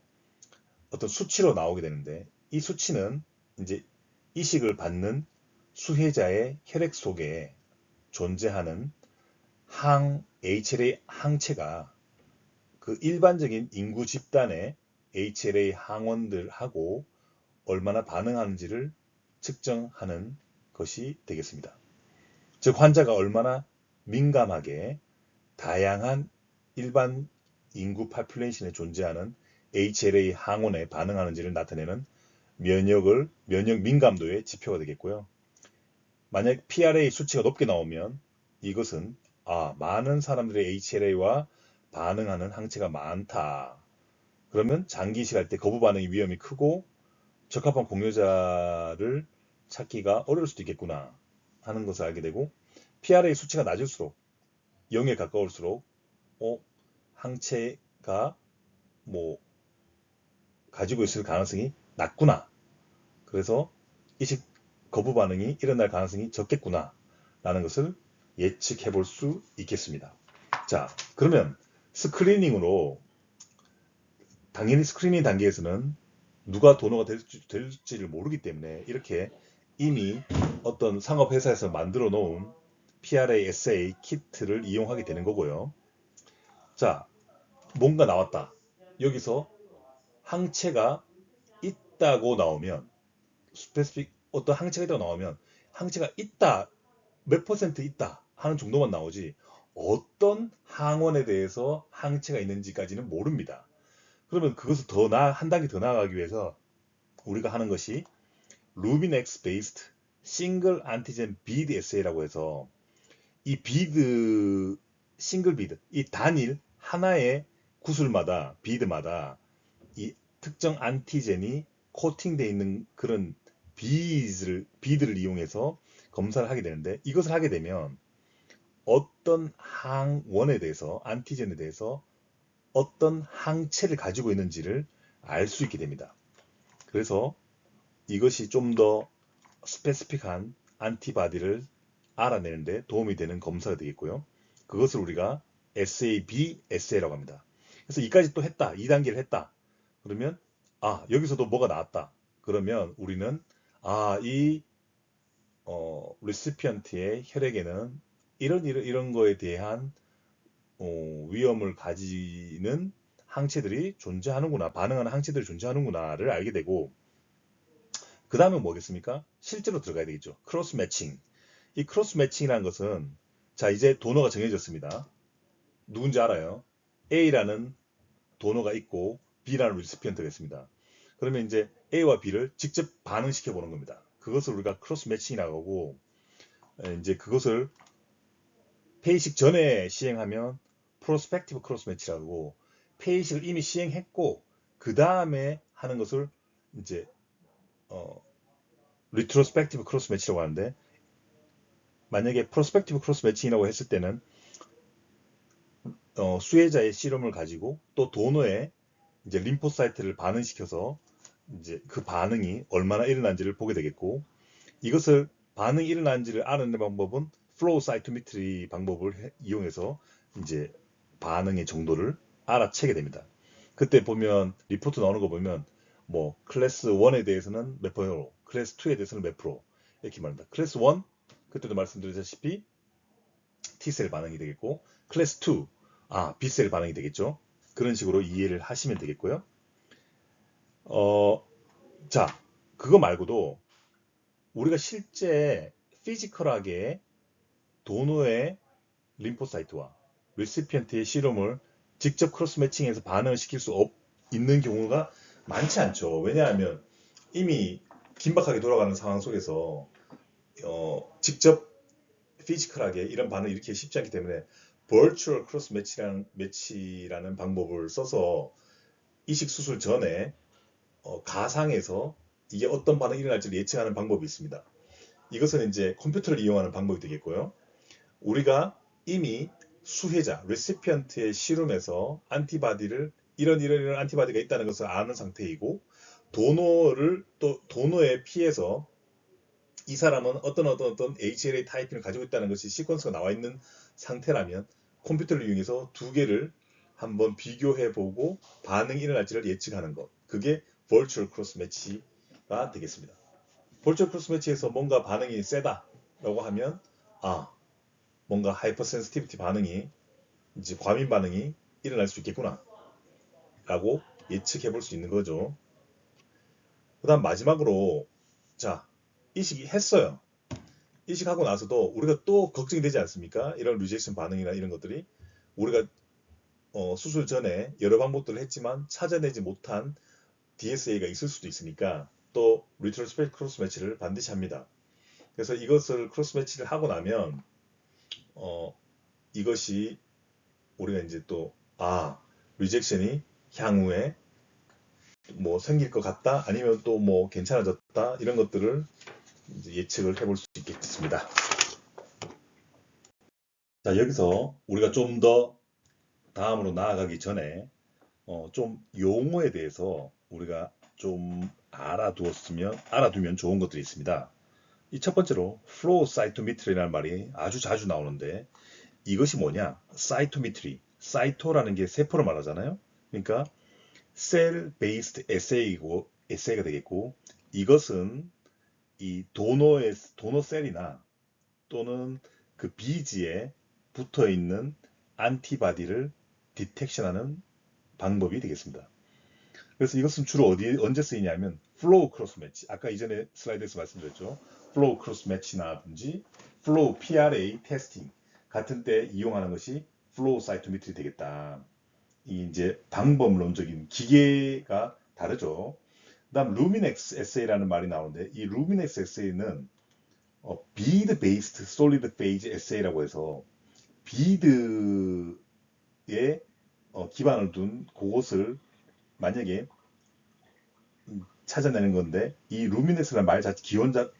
어떤 수치로 나오게 되는데, 이 수치는 이제 이식을 받는 수혜자의 혈액 속에 존재하는 HLA 항체가 그 일반적인 인구 집단의 HLA 항원들하고 얼마나 반응하는지를 측정하는 것이 되겠습니다. 즉 환자가 얼마나 민감하게 다양한 일반 인구 파퓰레이션에 존재하는 HLA 항원에 반응하는지를 나타내는 면역 민감도의 지표가 되겠고요. 만약 PRA 수치가 높게 나오면 이것은 많은 사람들의 HLA와 반응하는 항체가 많다. 그러면 장기 이식할 때 거부 반응의 위험이 크고 적합한 공여자를 찾기가 어려울 수도 있겠구나 하는 것을 알게 되고, PRA 수치가 낮을수록 0에 가까울수록 항체가 가지고 있을 가능성이 낮구나. 그래서 이식 거부 반응이 일어날 가능성이 적겠구나 라는 것을 예측해 볼 수 있겠습니다. 자, 그러면 스크리닝으로, 당연히 스크리닝 단계에서는 누가 도너가 될지를 모르기 때문에 이렇게 이미 어떤 상업회사에서 만들어 놓은 PRA SA 키트를 이용하게 되는 거고요. 자, 뭔가 나왔다. 여기서 항체가 있다고 나오면, 스페시픽 어떤 항체가 있다고 나오면, 항체가 있다, 몇 퍼센트 있다 하는 정도만 나오지 어떤 항원에 대해서 항체가 있는지까지는 모릅니다. 그러면 그것을 한 단계 더 나아가기 위해서 우리가 하는 것이 루비넥스 베이스드 싱글 안티젠 비드 에세이라고 해서, 이 비드, 싱글 비드, 이 단일 하나의 구슬마다, 비드마다 이 특정 안티젠이 코팅되어 있는 그런 비드를 이용해서 검사를 하게 되는데, 이것을 하게 되면 어떤 항원에 대해서, 안티젠에 대해서 어떤 항체를 가지고 있는지를 알 수 있게 됩니다. 그래서 이것이 좀 더 스페시픽한 안티바디를 알아내는데 도움이 되는 검사가 되겠고요. 그것을 우리가 SAB, SA라고 합니다. 그래서 이까지 또 했다, 2단계를 했다. 그러면 여기서도 뭐가 나왔다. 그러면 우리는 이 리시피언트의 혈액에는 이런 거에 대한 위험을 가지는 항체들이 존재하는구나, 반응하는 항체들이 존재하는구나를 알게 되고, 그 다음에 뭐겠습니까? 실제로 들어가야 되겠죠. 크로스 매칭. 이 크로스 매칭이라는 것은, 자, 이제 도너가 정해졌습니다. 누군지 알아요? A라는 도너가 있고 B라는 리시피언트가 있습니다. 그러면 이제 A와 B를 직접 반응시켜 보는 겁니다. 그것을 우리가 크로스 매칭이라고 하고, 이제 그것을 폐이식 전에 시행하면 프로스펙티브 크로스 매치라고, 폐이식을 이미 시행했고 그 다음에 하는 것을 이제 리트로스펙티브 크로스 매치라고 하는데, 만약에 프로스펙티브 크로스 매칭이라고 했을 때는 수혜자의 시럼을 가지고 또 도너의 이제 림포사이트를 반응시켜서 이제 그 반응이 얼마나 일어난지를 보게 되겠고, 이것을 반응이 일어난지를 알아내는 방법은 플로우 사이토메트리 방법을 이용해서 이제 반응의 정도를 알아채게 됩니다. 그때 보면 리포트 나오는 거 보면 클래스 1에 대해서는 몇 프로, 클래스 2에 대해서는 몇 프로 이렇게 말합니다. 클래스 1 그때도 말씀드렸다시피 T셀 반응이 되겠고, 클래스 2 B셀 반응이 되겠죠. 그런 식으로 이해를 하시면 되겠고요. 자, 그거 말고도 우리가 실제 피지컬하게 도너의 림포사이트와 리시피언트의 시름을 직접 크로스 매칭해서 반응을 시킬 수 있는 경우가 많지 않죠. 왜냐하면 이미 긴박하게 돌아가는 상황 속에서 직접 피지컬하게 이런 반응을 일으키기 쉽지 않기 때문에 버추얼 크로스 매치라는 방법을 써서 이식 수술 전에 가상에서 이게 어떤 반응이 일어날지를 예측하는 방법이 있습니다. 이것은 이제 컴퓨터를 이용하는 방법이 되겠고요. 우리가 이미 수혜자, 레시피언트의 시름에서 안티바디를 이런 안티바디가 있다는 것을 아는 상태이고 도너의 피에서 이 사람은 어떤 HLA 타입을 가지고 있다는 것이 시퀀스가 나와 있는 상태라면 컴퓨터를 이용해서 두 개를 한번 비교해보고 반응이 일어날지를 예측하는 것. 그게 버추얼 크로스 매치가 되겠습니다. 버추얼 크로스 매치에서 뭔가 반응이 세다라고 하면 뭔가 하이퍼 센시티비티 반응이 이제 과민 반응이 일어날 수 있겠구나 라고 예측해 볼 수 있는 거죠. 그 다음 마지막으로 자 이식이 했어요. 이식하고 나서도 우리가 또 걱정이 되지 않습니까? 이런 리젝션 반응이나 이런 것들이 우리가 수술 전에 여러 방법들을 했지만 찾아내지 못한 DSA가 있을 수도 있으니까 또 리트로스펙트 크로스 매치를 반드시 합니다. 그래서 이것을 크로스 매치를 하고 나면 이것이 우리가 이제 또 리젝션이 향후에 뭐 생길 것 같다 아니면 또 뭐 괜찮아졌다 이런 것들을 이제 예측을 해볼 수 있겠습니다. 자, 여기서 우리가 좀 더 다음으로 나아가기 전에 좀 용어에 대해서 우리가 좀 알아두면 좋은 것들이 있습니다. 이 첫 번째로 flow cytometry라는 말이 아주 자주 나오는데 이것이 뭐냐? 사이토라는 게 세포를 말하잖아요. 그러니까 셀 베이스드 에세이가 되겠고 이것은 이 도너 셀이나 또는 그 비지에 붙어 있는 안티바디를 디텍션하는 방법이 되겠습니다. 그래서 이것은 주로 언제 쓰이냐면 플로우 크로스 매치. 아까 이전에 슬라이드에서 말씀드렸죠. 플로우 크로스 매치나든지 플로우 PRA 테스팅 같은 때 이용하는 것이 플로우 사이토메트리 되겠다. 이 이제 방법론적인 기계가 다르죠. 그다음 루미넥스 에세이라는 말이 나오는데 이 루미넥스 에세이는 bead based solid phase 에세이라고 해서 비드에 기반을 둔 그것을 만약에 찾아내는 건데 이 루미넥스라는 말 자체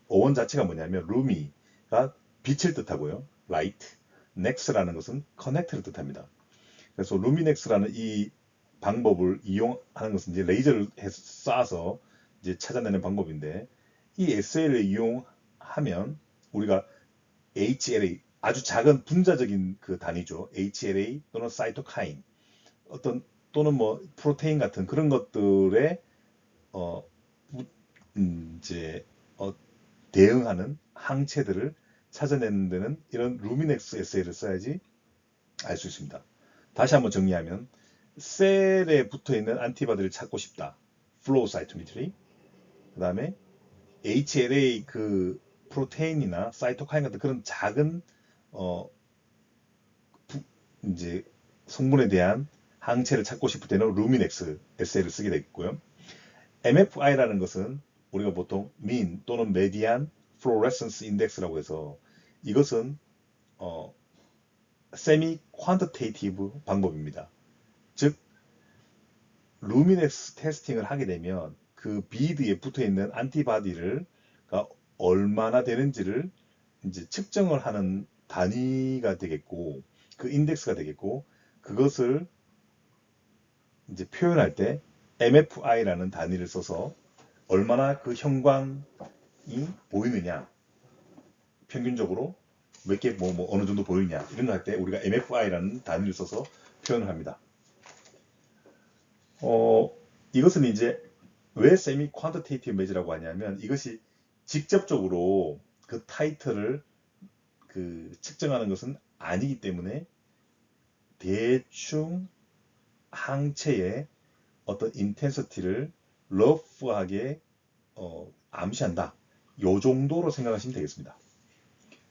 어원 자체가 뭐냐면 루미가 빛을 뜻하고요. 라이트, 넥스라는 것은 커넥트를 뜻합니다. 그래서 루미넥스라는 이 방법을 이용하는 것은 이제 레이저를 쏴서 이제 찾아내는 방법인데 이 SL을 이용하면 우리가 HLA 아주 작은 분자적인 그 단위죠. HLA 또는 사이토카인 또는 뭐 프로테인 같은 그런 것들의 이제 대응하는 항체들을 찾아내는 데는 이런 루미넥스 에세이를 써야지 알 수 있습니다. 다시 한번 정리하면 셀에 붙어 있는 안티바디를 찾고 싶다. 플로우 사이토메트리. 그 다음에 HLA 그 프로테인이나 사이토카인 같은 그런 작은 이제 성분에 대한 항체를 찾고 싶을 때는 루미넥스 에세이를 쓰게 되겠고요. MFI라는 것은 우리가 보통 mean 또는 median fluorescence index라고 해서 이것은 세미 퀀터테이티브 방법입니다. 즉 루미넥스 테스팅을 하게 되면 그 비드에 붙어 있는 안티바디가 얼마나 되는지를 이제 측정을 하는 단위가 되겠고 그 인덱스가 되겠고 그것을 이제 표현할 때 MFI라는 단위를 써서 얼마나 그 형광이 보이느냐 평균적으로 몇 개 뭐 어느 정도 보이냐 이런 거 할 때 우리가 MFI라는 단위를 써서 표현을 합니다. 이것은 이제 왜 세미 퀀터테이티브 매즈라고 하냐면 이것이 직접적으로 그 타이틀을 그 측정하는 것은 아니기 때문에 대충 항체의 어떤 인텐시티를 러프하게 암시한다. 요 정도로 생각하시면 되겠습니다.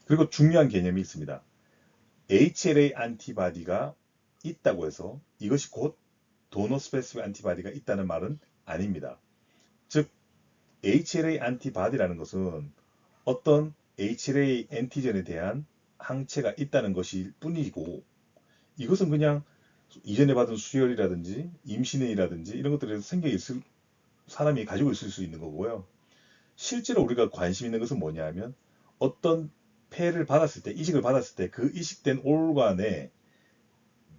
그리고 중요한 개념이 있습니다. HLA 안티바디가 있다고 해서 이것이 곧 도너 스페시픽 안티바디가 있다는 말은 아닙니다. 즉 HLA 안티바디라는 것은 어떤 HLA 엔티전에 대한 항체가 있다는 것일 뿐이고, 이것은 그냥 이전에 받은 수혈이라든지 임신이라든지 이런 것들에서 사람이 가지고 있을 수 있는 거고요. 실제로 우리가 관심 있는 것은 뭐냐 하면 어떤 폐를 받았을 때, 이식을 받았을 때 그 이식된 올관에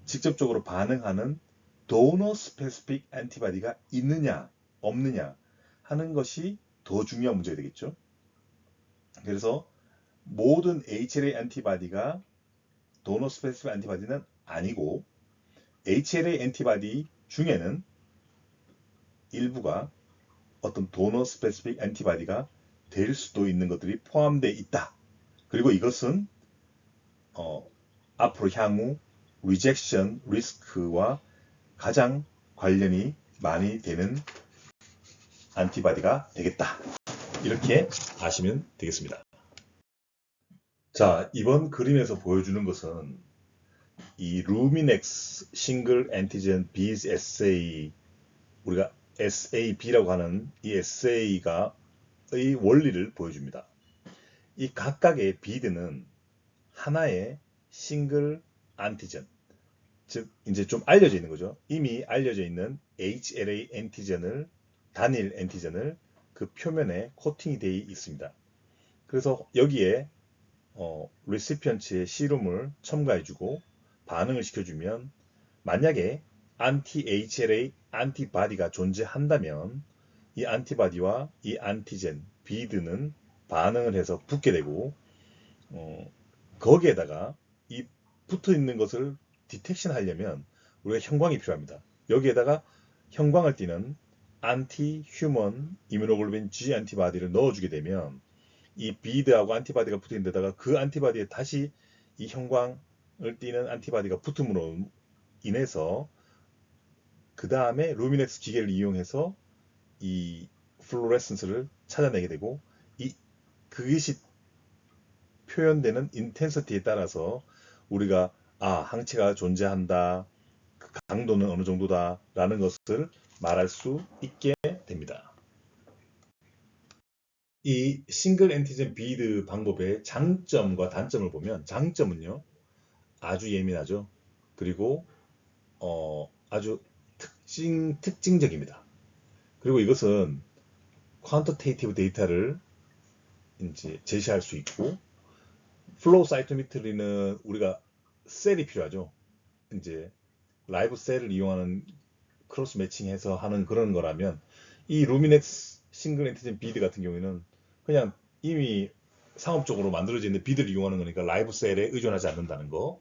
직접적으로 반응하는 도너 스페시픽 안티바디가 있느냐 없느냐 하는 것이 더 중요한 문제가 되겠죠. 그래서 모든 HLA 안티바디가 도너 스페시픽 안티바디는 아니고, HLA 안티바디 중에는 일부가 어떤 도너 스페시픽 안티바디가 될 수도 있는 것들이 포함되어 있다. 그리고 이것은 앞으로 향후 리젝션 리스크와 가장 관련이 많이 되는 안티바디가 되겠다. 이렇게 아시면 되겠습니다. 자, 이번 그림에서 보여주는 것은 이 루미넥스 싱글 엔티젠 비즈 에세이, 우리가 SAB라고 하는 이 에세이가 의 원리를 보여줍니다. 이 각각의 비드는 하나의 싱글 안티젠, 즉 이제 좀 알려져 있는 거죠. 이미 알려져 있는 HLA 단일 엔티젠을 그 표면에 코팅이 되어 있습니다. 그래서 여기에 리시피언트의 시rum을 첨가해주고 반응을 시켜주면, 만약에 안티-HLA 안티바디가 존재한다면 이 안티바디와 이 안티젠 비드는 반응을 해서 붙게 되고, 거기에다가 이 붙어 있는 것을 디텍션 하려면 우리가 형광이 필요합니다. 여기에다가 형광을 띠는 안티 휴먼 이뮤노글로빈 G 안티바디를 넣어주게 되면 이 비드하고 안티바디가 붙어 있는 데다가 그 안티바디에 다시 이 형광을 띠는 안티바디가 붙음으로 인해서 그 다음에 루미넥스 기계를 이용해서 이 플로레센스를 찾아내게 되고, 그것이 표현되는 인텐시티에 따라서 우리가 항체가 존재한다, 그 강도는 어느 정도다 라는 것을 말할 수 있게 됩니다. 이 싱글 엔티젠 비드 방법의 장점과 단점을 보면, 장점은요, 아주 예민하죠. 그리고 아주 특징적입니다. 그리고 이것은 퀀터테이티브 데이터를 이제 제시할 수 있고, 플로우 사이토메트리는 우리가 셀이 필요하죠. 이제 라이브 셀을 이용하는 크로스 매칭해서 하는 그런 거라면, 이 루미넥스 싱글 엔티젠 비드 같은 경우에는 그냥 이미 상업적으로 만들어져 있는 비드를 이용하는 거니까 라이브 셀에 의존하지 않는다는 거,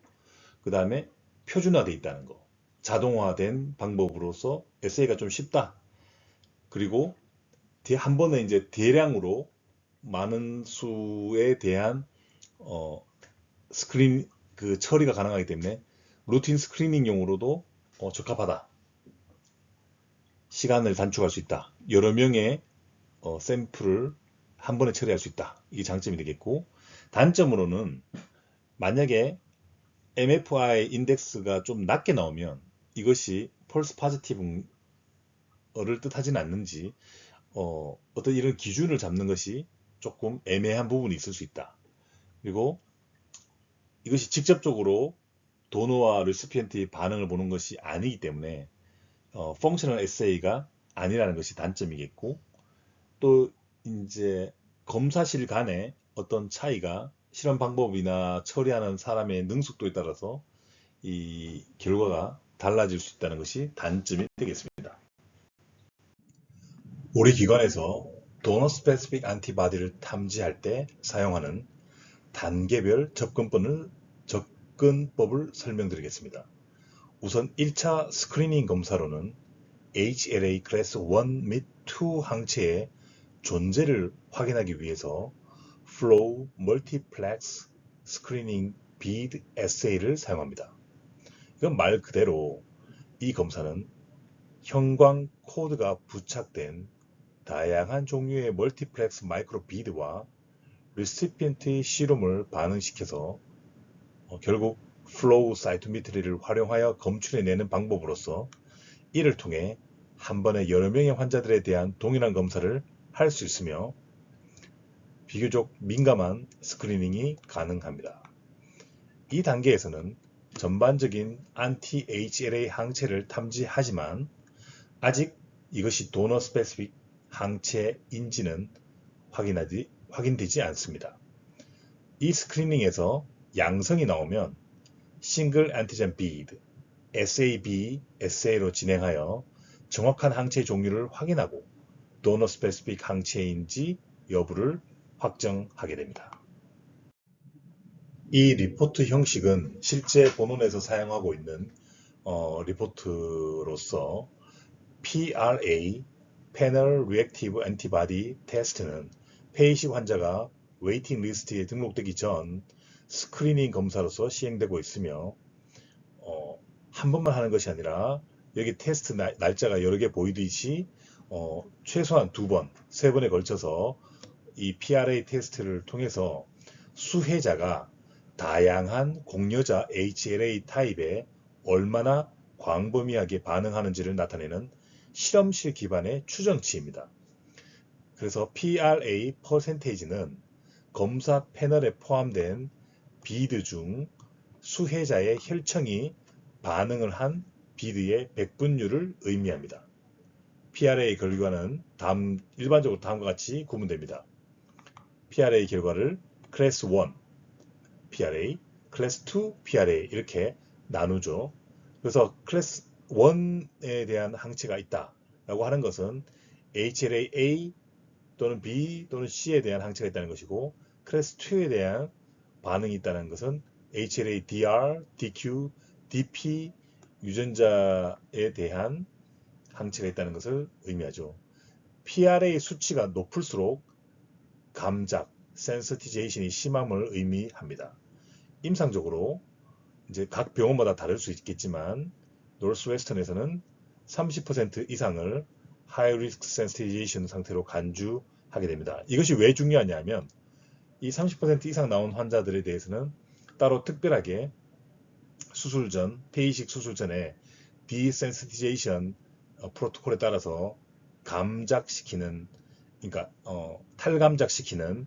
그 다음에 표준화되어 있다는 거, 자동화된 방법으로서 에세이가 좀 쉽다. 그리고 한 번에 이제 대량으로 많은 수에 대한 스크린 처리가 가능하기 때문에 루틴 스크리닝용으로도 적합하다. 시간을 단축할 수 있다. 여러 명의 샘플을 한 번에 처리할 수 있다. 이게 장점이 되겠고, 단점으로는 만약에 MFI 인덱스가 좀 낮게 나오면 이것이 펄스 파지티브를 뜻하지는 않는지 어떤 이런 기준을 잡는 것이 조금 애매한 부분이 있을 수 있다. 그리고 이것이 직접적으로 도너와 리시피언트의 반응을 보는 것이 아니기 때문에 펑셔널 에세이가 아니라는 것이 단점이겠고, 또 이제 검사실 간의 어떤 차이가 실험 방법이나 처리하는 사람의 능숙도에 따라서 이 결과가 달라질 수 있다는 것이 단점이 되겠습니다. 우리 기관에서 도너 스페시픽 안티바디를 탐지할 때 사용하는 단계별 접근법을 설명드리겠습니다. 우선 1차 스크리닝 검사로는 HLA 클래스 1 및 2 항체의 존재를 확인하기 위해서 Flow Multiplex Screening Bead Assay를 사용합니다. 이건 말 그대로 이 검사는 형광 코드가 부착된 다양한 종류의 멀티플렉스 마이크로 비드와 리시피언트의 시rum을 반응시켜서 결국 플로우 사이토메트리를 활용하여 검출해내는 방법으로서 이를 통해 한 번에 여러 명의 환자들에 대한 동일한 검사를 할 수 있으며 비교적 민감한 스크리닝이 가능합니다. 이 단계에서는 전반적인 anti-HLA 항체를 탐지하지만 아직 이것이 도너 스페시픽 항체인지는 확인되지 않습니다. 이 스크리닝에서 양성이 나오면 싱글 안티젠 비드, SAB, SA로 진행하여 정확한 항체 종류를 확인하고 도너 스페시픽 항체인지 여부를 확정하게 됩니다. 이 리포트 형식은 실제 본원에서 사용하고 있는 리포트로서 PRA, Panel Reactive Antibody Test는 폐이식 환자가 웨이팅 리스트에 등록되기 전 스크리닝 검사로서 시행되고 있으며 한 번만 하는 것이 아니라 여기 테스트 날짜가 여러 개 보이듯이 최소한 2번, 3번에 걸쳐서 이 PRA 테스트를 통해서 수혜자가 다양한 공여자 HLA 타입에 얼마나 광범위하게 반응하는지를 나타내는 실험실 기반의 추정치입니다. 그래서 PRA 퍼센테이지는 검사 패널에 포함된 비드 중 수혜자의 혈청이 반응을 한 비드의 백분율을 의미합니다. PRA 결과는 일반적으로 다음과 같이 구분됩니다. PRA 결과를 클래스 1 PRA, 클래스 2 PRA 이렇게 나누죠. 그래서 클래스 1에 대한 항체가 있다라고 하는 것은 HLA A 또는 B 또는 C에 대한 항체가 있다는 것이고 클래스 2에 대한 반응이 있다는 것은 HLA DR, DQ, DP 유전자에 대한 항체가 있다는 것을 의미하죠. PRA 수치가 높을수록 감작, 센서티제이션이 심함을 의미합니다. 임상적으로 이제 각 병원마다 다를 수 있겠지만 노스웨스턴에서는 30% 이상을 하이 리스크 센시티제이션 상태로 간주하게 됩니다. 이것이 왜 중요하냐면 이 30% 이상 나온 환자들에 대해서는 따로 특별하게 수술 전, 폐이식 수술 전에 디센시티제이션 프로토콜에 따라서 감작시키는, 그러니까 탈감작시키는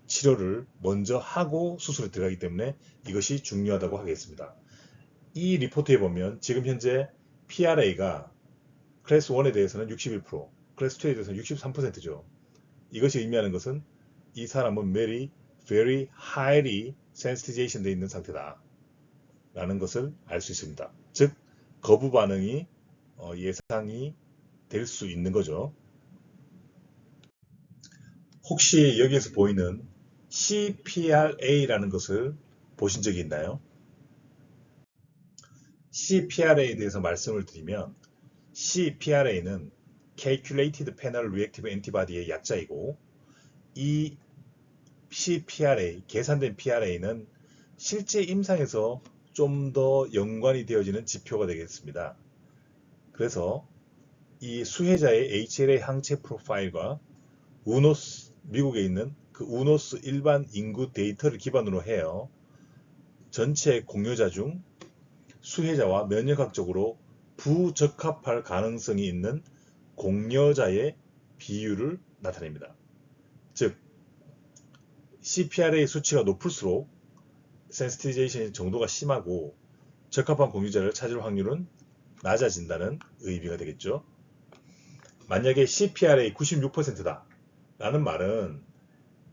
치료를 먼저 하고 수술에 들어가기 때문에 이것이 중요하다고 하겠습니다. 이 리포트에 보면 지금 현재 PRA가 클래스 1에 대해서는 61%, 클래스 2에 대해서는 63%죠. 이것이 의미하는 것은 이 사람은 very highly sensitization 되어 있는 상태다 라는 것을 알 수 있습니다. 즉 거부 반응이 예상이 될 수 있는 거죠. 혹시 여기에서 보이는 CPRA라는 것을 보신 적이 있나요? CPRA에 대해서 말씀을 드리면 CPRA는 Calculated Panel Reactive Antibody의 약자이고 이 CPRA, 계산된 PRA는 실제 임상에서 좀 더 연관이 되어지는 지표가 되겠습니다. 그래서 이 수혜자의 HLA 항체 프로파일과 우노스, 미국에 있는 그 우노스 일반 인구 데이터를 기반으로 해요. 전체 공여자 중 수혜자와 면역학적으로 부적합할 가능성이 있는 공여자의 비율을 나타냅니다. 즉 CPRA 수치가 높을수록 센시티제이션 정도가 심하고 적합한 공유자를 찾을 확률은 낮아진다는 의미가 되겠죠. 만약에 CPRA 96%다 라는 말은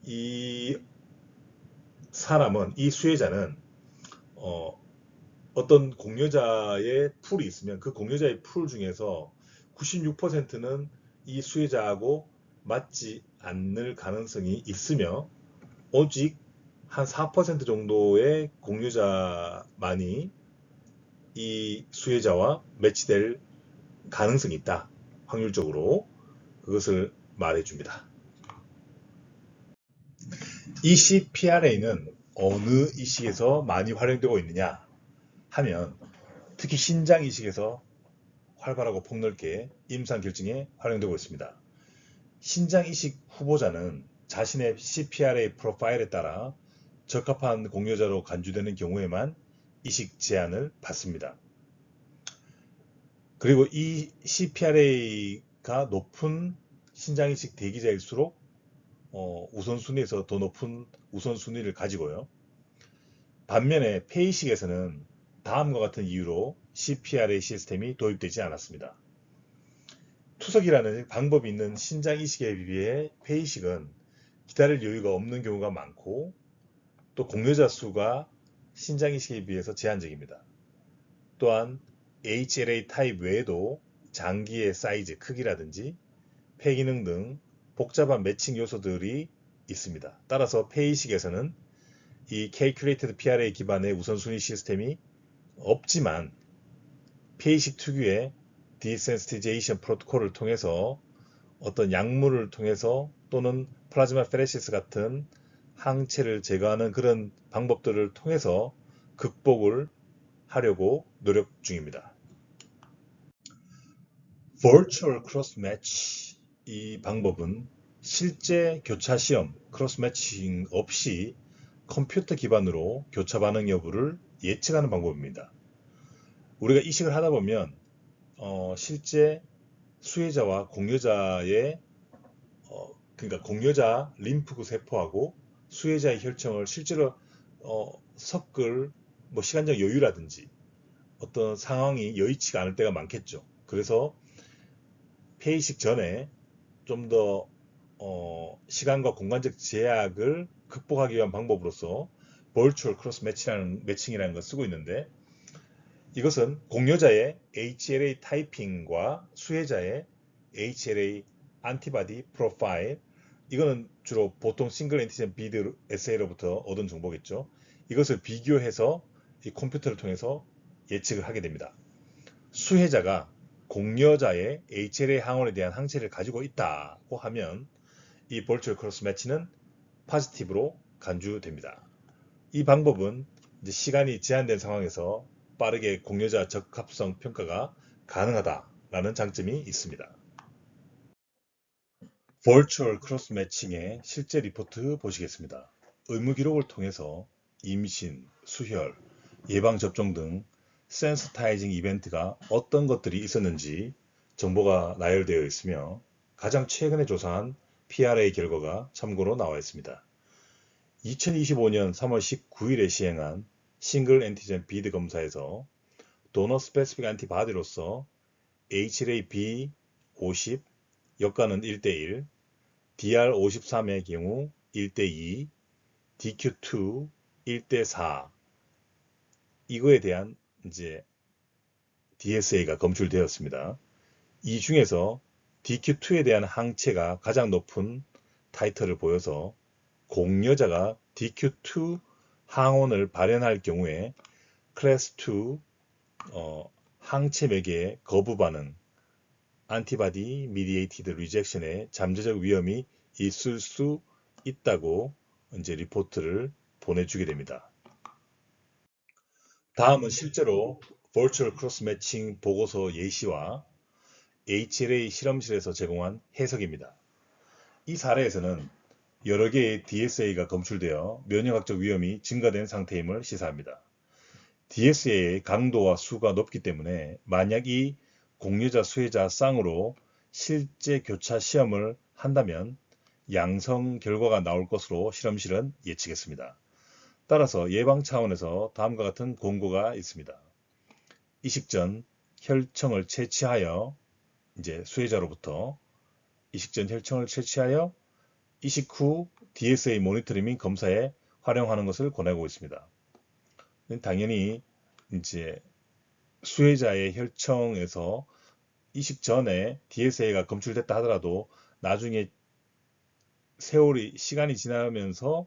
이 사람은, 이 수혜자는 어떤 공여자의 풀이 있으면 그 공여자의 풀 중에서 96%는 이 수혜자하고 맞지 않을 가능성이 있으며 오직 한 4% 정도의 공유자만이 이 수혜자와 매치될 가능성이 있다. 확률적으로 그것을 말해줍니다. 이 CPRA는 어느 이식에서 많이 활용되고 있느냐? 하면 특히 신장 이식에서 활발하고 폭넓게 임상 결정에 활용되고 있습니다. 신장 이식 후보자는 자신의 CPRA 프로파일에 따라 적합한 공여자로 간주되는 경우에만 이식 제한을 받습니다. 그리고 이 CPRA가 높은 신장 이식 대기자일수록 우선순위에서 더 높은 우선순위를 가지고요. 반면에 폐이식에서는 다음과 같은 이유로 CPRA 시스템이 도입되지 않았습니다. 투석이라는 방법이 있는 신장 이식에 비해 폐이식은 기다릴 여유가 없는 경우가 많고 또 공여자 수가 신장 이식에 비해서 제한적입니다. 또한 HLA 타입 외에도 장기의 사이즈, 크기라든지 폐 기능 등 복잡한 매칭 요소들이 있습니다. 따라서 폐이식에서는 이 Calculated PRA 기반의 우선순위 시스템이 없지만 폐이식 특유의 Desensitization 프로토콜을 통해서 어떤 약물을 통해서 또는 플라즈마 페레시스 같은 항체를 제거하는 그런 방법들을 통해서 극복을 하려고 노력 중입니다. Virtual Cross Match 이 방법은 실제 교차 시험 크로스 매칭 없이 컴퓨터 기반으로 교차 반응 여부를 예측하는 방법입니다. 우리가 이식을 하다 보면 실제 수혜자와 공여자의 그러니까 공여자 림프구 세포하고 수혜자의 혈청을 실제로 섞을 시간적 여유라든지 어떤 상황이 여의치가 않을 때가 많겠죠. 그래서 폐이식 전에 좀 더 시간과 공간적 제약을 극복하기 위한 방법으로서 Virtual Cross 매칭이라는 걸 쓰고 있는데 이것은 공여자의 HLA 타이핑과 수혜자의 HLA 안티바디 프로파일 이거는 주로 보통 싱글 엔티젠 비드 에세이로부터 얻은 정보겠죠. 이것을 비교해서 이 컴퓨터를 통해서 예측을 하게 됩니다. 수혜자가 공여자의 HLA 항원에 대한 항체를 가지고 있다고 하면 이 Virtual Cross 매치는 포지티브로 간주됩니다. 이 방법은 이제 시간이 제한된 상황에서 빠르게 공여자 적합성 평가가 가능하다라는 장점이 있습니다. Virtual Cross 매칭의 실제 리포트 보시겠습니다. 의무 기록을 통해서 임신, 수혈, 예방접종 등 센스타이징 이벤트가 어떤 것들이 있었는지 정보가 나열되어 있으며 가장 최근에 조사한 PRA 결과가 참고로 나와 있습니다. 2025년 3월 19일에 시행한 싱글 엔티젠 비드 검사에서 도너 스페시픽 안티바디로서 HLA-B 50, 역가는 1대1, DR53의 경우 1대2, DQ2 1대4 이거에 대한 이제 DSA가 검출되었습니다. 이 중에서 DQ2에 대한 항체가 가장 높은 타이터를 보여서 공여자가 DQ2 항원을 발현할 경우에 클래스 2 항체 매개의 거부 반응 안티바디 미디에이티드 리젝션의 잠재적 위험이 있을 수 있다고 이제 리포트를 보내주게 됩니다. 다음은 실제로 Virtual Cross 매칭 보고서 예시와 HLA 실험실에서 제공한 해석입니다. 이 사례에서는 여러 개의 DSA가 검출되어 면역학적 위험이 증가된 상태임을 시사합니다. DSA의 강도와 수가 높기 때문에 만약 이 공여자 수혜자 쌍으로 실제 교차 시험을 한다면 양성 결과가 나올 것으로 실험실은 예측했습니다. 따라서 예방 차원에서 다음과 같은 공고가 있습니다. 이식 전 혈청을 채취하여 이제 수혜자로부터 이식 전 혈청을 채취하여 이식 후 DSA 모니터링 및 검사에 활용하는 것을 권하고 있습니다. 당연히 이제 수혜자의 혈청에서 이식 전에 DSA가 검출됐다 하더라도 나중에 시간이 지나면서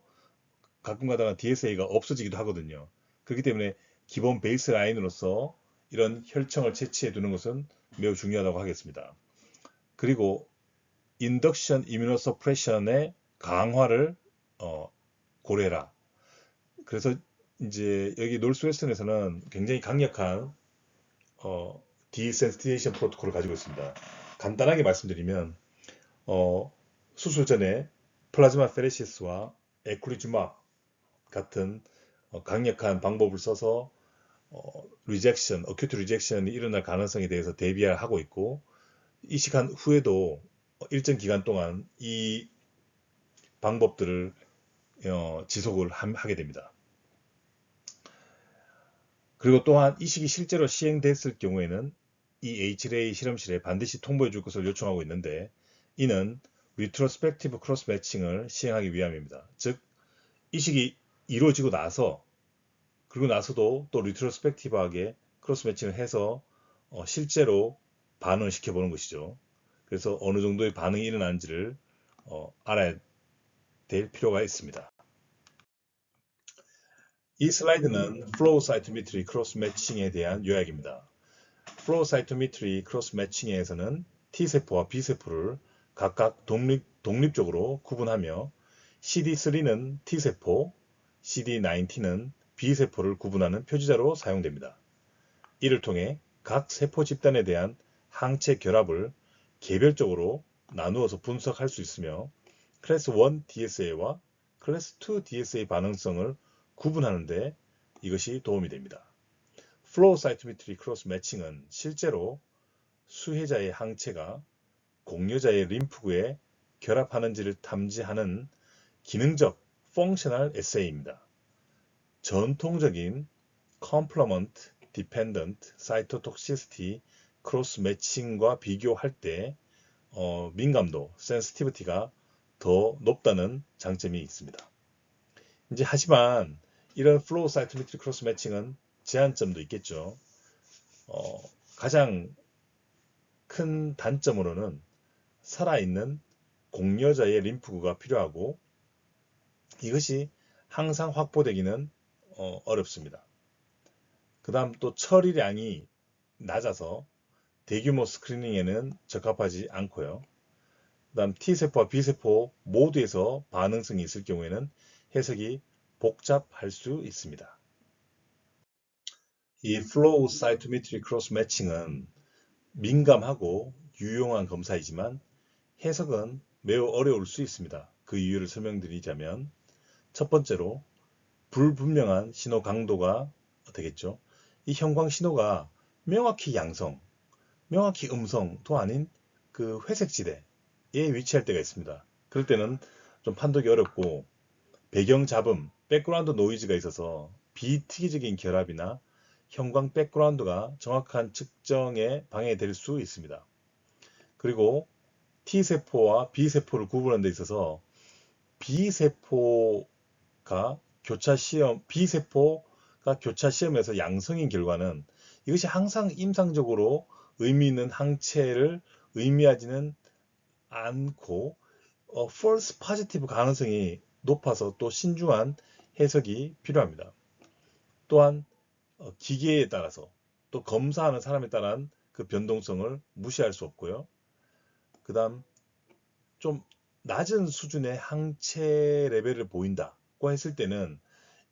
가끔 가다가 DSA가 없어지기도 하거든요. 그렇기 때문에 기본 베이스 라인으로서 이런 혈청을 채취해 두는 것은 매우 중요하다고 하겠습니다. 그리고 인덕션 이뮤노서프레션의 강화를 고려해라. 그래서 이제 여기 노스웨스턴에서는 굉장히 강력한 디센시티제이션 프로토콜을 가지고 있습니다. 간단하게 말씀드리면 수술 전에 플라즈마 페레시스와 에쿠리주맙 같은 강력한 방법을 써서 리젝션, 어큐트 리젝션이 일어날 가능성에 대해서 대비하고 있고, 이 시간 후에도 일정 기간 동안 이 방법들을 지속을 하게 됩니다. 그리고 또한 이 시기 실제로 시행됐을 경우에는 이 HLA 실험실에 반드시 통보해 줄 것을 요청하고 있는데, 이는 리트로스펙티브 크로스 매칭을 시행하기 위함입니다. 즉, 이 시기 이루어지고 나서, 그리고 나서도 또 리트로스펙티브하게 크로스 매칭을 해서 실제로 반응을 시켜보는 것이죠. 그래서 어느 정도의 반응이 일어나는지를 알아야 될 필요가 있습니다. 이 슬라이드는 플로우 사이토메트리 크로스 매칭에 대한 요약입니다. 플로우 사이토메트리 크로스 매칭에서는 T세포와 B세포를 각각 독립적으로 구분하며 CD3는 T세포, CD19는 B세포를 구분하는 표지자로 사용됩니다. 이를 통해 각 세포 집단에 대한 항체 결합을 개별적으로 나누어서 분석할 수 있으며 클래스 1 DSA와 클래스 2 DSA 반응성을 구분하는 데 이것이 도움이 됩니다. 플로우 사이토메트리 크로스 매칭은 실제로 수혜자의 항체가 공여자의 림프구에 결합하는지를 탐지하는 기능적 펑셔널 에세이입니다. 전통적인 Complement Dependent Cytotoxicity 크로스 매칭과 비교할 때 민감도, sensitivity가 더 높다는 장점이 있습니다. 이제 하지만 이런 플로우 사이토메트리 크로스 매칭은 제한점도 있겠죠. 가장 큰 단점으로는 살아있는 공여자의 림프구가 필요하고, 이것이 항상 확보되기는 어렵습니다. 그 다음 또 처리량이 낮아서 대규모 스크리닝에는 적합하지 않고요. 그 다음 T세포와 B세포 모두에서 반응성이 있을 경우에는 해석이 복잡할 수 있습니다. 이 플로우 사이토메트리 크로스 매칭은 민감하고 유용한 검사이지만 해석은 매우 어려울 수 있습니다. 그 이유를 설명드리자면, 첫 번째로 불분명한 신호 강도가 되겠죠. 이 형광 신호가 명확히 양성, 명확히 음성도 아닌 그 회색지대에 위치할 때가 있습니다. 그럴 때는 좀 판독이 어렵고, 배경 잡음, 백그라운드 노이즈가 있어서 비특이적인 결합이나 형광 백그라운드가 정확한 측정에 방해될 수 있습니다. 그리고 T세포와 B세포를 구분하는 데 있어서 B세포가 교차 시험에서 양성인 결과는 이것이 항상 임상적으로 의미 있는 항체를 의미하지는 않고 false positive 가능성이 높아서 또 신중한 해석이 필요합니다. 또한 기계에 따라서 또 검사하는 사람에 따른 그 변동성을 무시할 수 없고요. 그 다음 좀 낮은 수준의 항체 레벨을 보인다고 했을 때는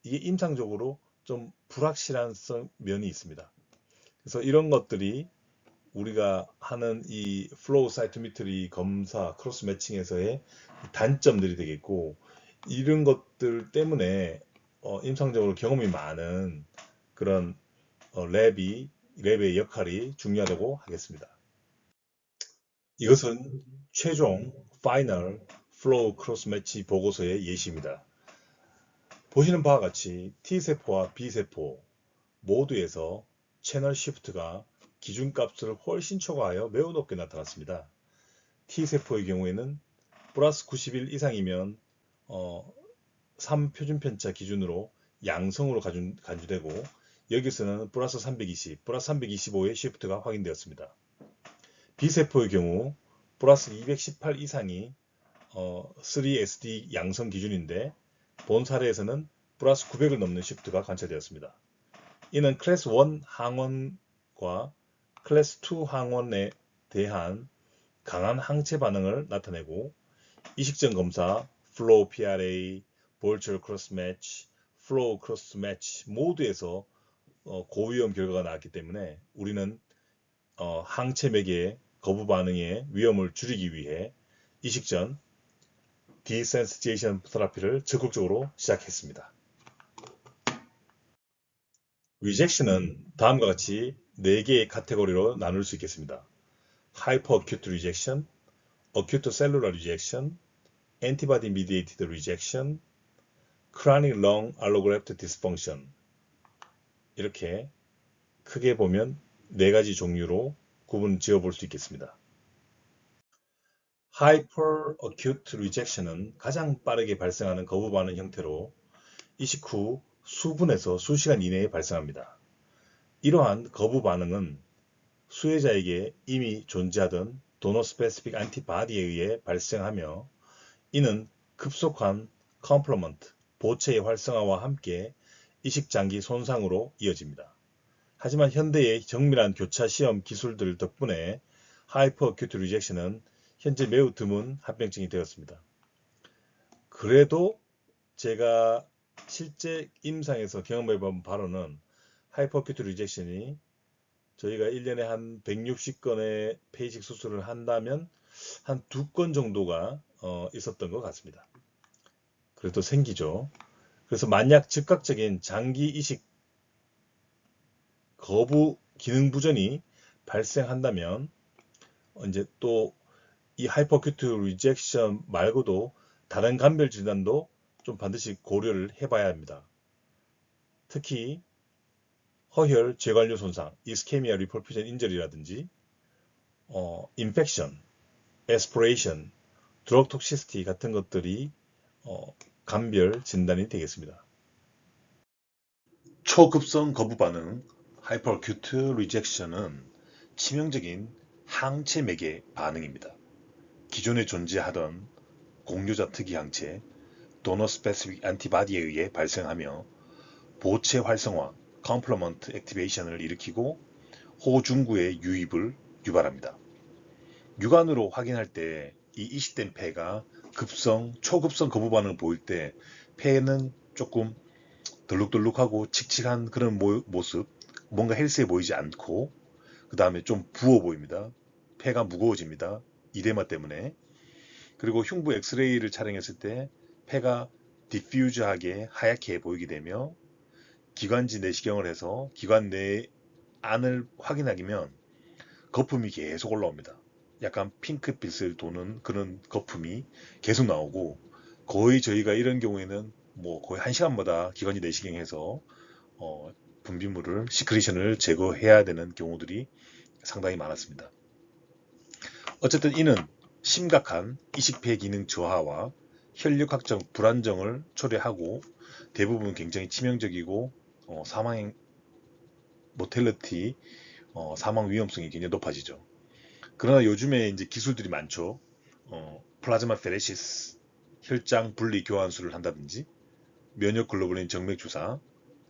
이게 임상적으로 좀 불확실한 면이 있습니다. 그래서 이런 것들이 우리가 하는 이 플로우 사이토메트리 검사 크로스 매칭에서의 단점들이 되겠고, 이런 것들 때문에 임상적으로 경험이 많은 그런 랩의 역할이 중요하다고 하겠습니다. 이것은 최종 파이널 플로우 크로스 매치 보고서의 예시입니다. 보시는 바와 같이 T세포와 B세포 모두에서 채널 시프트가 기준값을 훨씬 초과하여 매우 높게 나타났습니다. T세포의 경우에는 플러스 91 이상이면 3표준편차 기준으로 양성으로 간주되고, 여기서는 플러스 320, 플러스 325의 시프트가 확인되었습니다. B세포의 경우 플러스 218 이상이 3SD 양성 기준인데, 본 사례에서는 플러스 900을 넘는 시프트가 관찰되었습니다. 이는 클래스 1 항원과 클래스 2 항원에 대한 강한 항체 반응을 나타내고, 이식전 검사, 플로우 PRA, 볼처 크로스 매치, 플로우, 크로스 매치 모두에서 고위험 결과가 나왔기 때문에 우리는 항체 매개의 거부 반응의 위험을 줄이기 위해 이식 전 디센시티제이션 테라피를 적극적으로 시작했습니다. 리젝션은 다음과 같이 4개의 카테고리로 나눌 수 있겠습니다. Hyperacute rejection, acute cellular rejection, antibody mediated rejection, chronic lung allograft dysfunction. 이렇게 크게 보면 4가지 종류로 구분 지어 볼 수 있겠습니다. Hyperacute rejection은 가장 빠르게 발생하는 거부 반응 형태로 이식 후 수분에서 수시간 이내에 발생합니다. 이러한 거부 반응은 수혜자에게 이미 존재하던 도너 스페시픽 안티바디에 의해 발생하며 이는 급속한 컴플리먼트, 보체의 활성화와 함께 이식장기 손상으로 이어집니다. 하지만 현대의 정밀한 교차 시험 기술들 덕분에 하이퍼어큐트 리젝션은 현재 매우 드문 합병증이 되었습니다. 그래도 제가 실제 임상에서 경험해본 바로는 하이퍼어큐트 리젝션이 저희가 1년에 한 160건의 폐이식 수술을 한다면 한 2건 정도가 있었던 것 같습니다. 그래도 생기죠. 그래서 만약 즉각적인 장기 이식 거부 기능 부전이 발생한다면 이제 또 이 하이퍼큐트 리젝션 말고도 다른 감별 진단도 좀 반드시 고려를 해봐야 합니다. 특히 허혈 뇌관료 손상, 이스케미아 리퍼퓨전 인저리라든지 인펙션, 에스피레이션, 드럭 톡시시티 같은 것들이 감별 진단이 되겠습니다. 초급성 거부 반응 하이퍼어큐트 리젝션은 치명적인 항체 매개 반응입니다. 기존에 존재하던 공유자 특이 항체 도너 스페시픽 안티바디에 의해 발생하며 보체 활성화 컴플리먼트 액티베이션을 일으키고 호중구의 유입을 유발합니다. 육안으로 확인할 때 이 이식된 폐가 초급성 거부 반응을 보일 때 폐는 조금 덜룩덜룩하고 칙칙한 그런 모습, 뭔가 헬스해 보이지 않고 그 다음에 좀 부어 보입니다. 폐가 무거워집니다. 이데마 때문에. 그리고 흉부 엑스레이를 촬영했을 때 폐가 디퓨즈하게 하얗게 보이게 되며 기관지 내시경을 해서 기관 내 안을 확인하기면 거품이 계속 올라옵니다. 약간 핑크빛을 도는 그런 거품이 계속 나오고 거의 저희가 이런 경우에는 뭐 거의 1시간마다 기관지 내시경해서 분비물을 시크리션을 제거해야 되는 경우들이 상당히 많았습니다. 어쨌든 이는 심각한 이식폐 기능 저하와 혈력학적 불안정을 초래하고 대부분 굉장히 치명적이고 사망 모텔리티 사망 위험성이 굉장히 높아지죠. 그러나 요즘에 이제 기술들이 많죠. 플라즈마 페레시스 혈장 분리 교환술을 한다든지 면역 글로불린 정맥 주사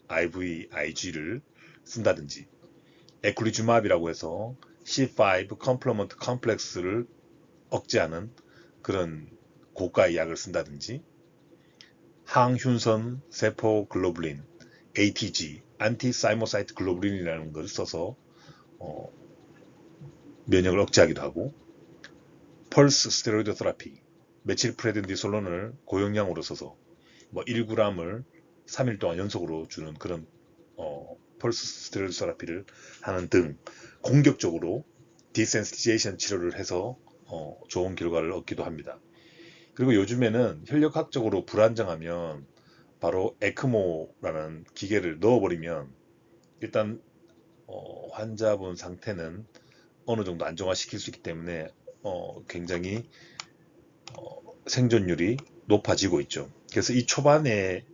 IVIG를 쓴다든지 에클리주맙이라고 해서 C5 컴플리먼트 컴플렉스를 억제하는 그런 고가의 약을 쓴다든지 항균선 세포 글로불린 ATG 안티사이모사이트 글로불린이라는 것을 써서 면역을 억제하기도 하고 펄스 스테로이드 테라피 메칠프레든디솔론을 고용량으로 써서 뭐 1g을 3일 동안 연속으로 주는 그런 펄스 스테로이드 테라피를 하는 등 공격적으로 디센시티제이션 치료를 해서 좋은 결과를 얻기도 합니다. 그리고 요즘에는 혈력학적으로 불안정하면 바로 에크모라는 기계를 넣어버리면 일단 환자분 상태는 어느 정도 안정화시킬 수 있기 때문에 굉장히 생존율이 높아지고 있죠. 그래서 이 초반에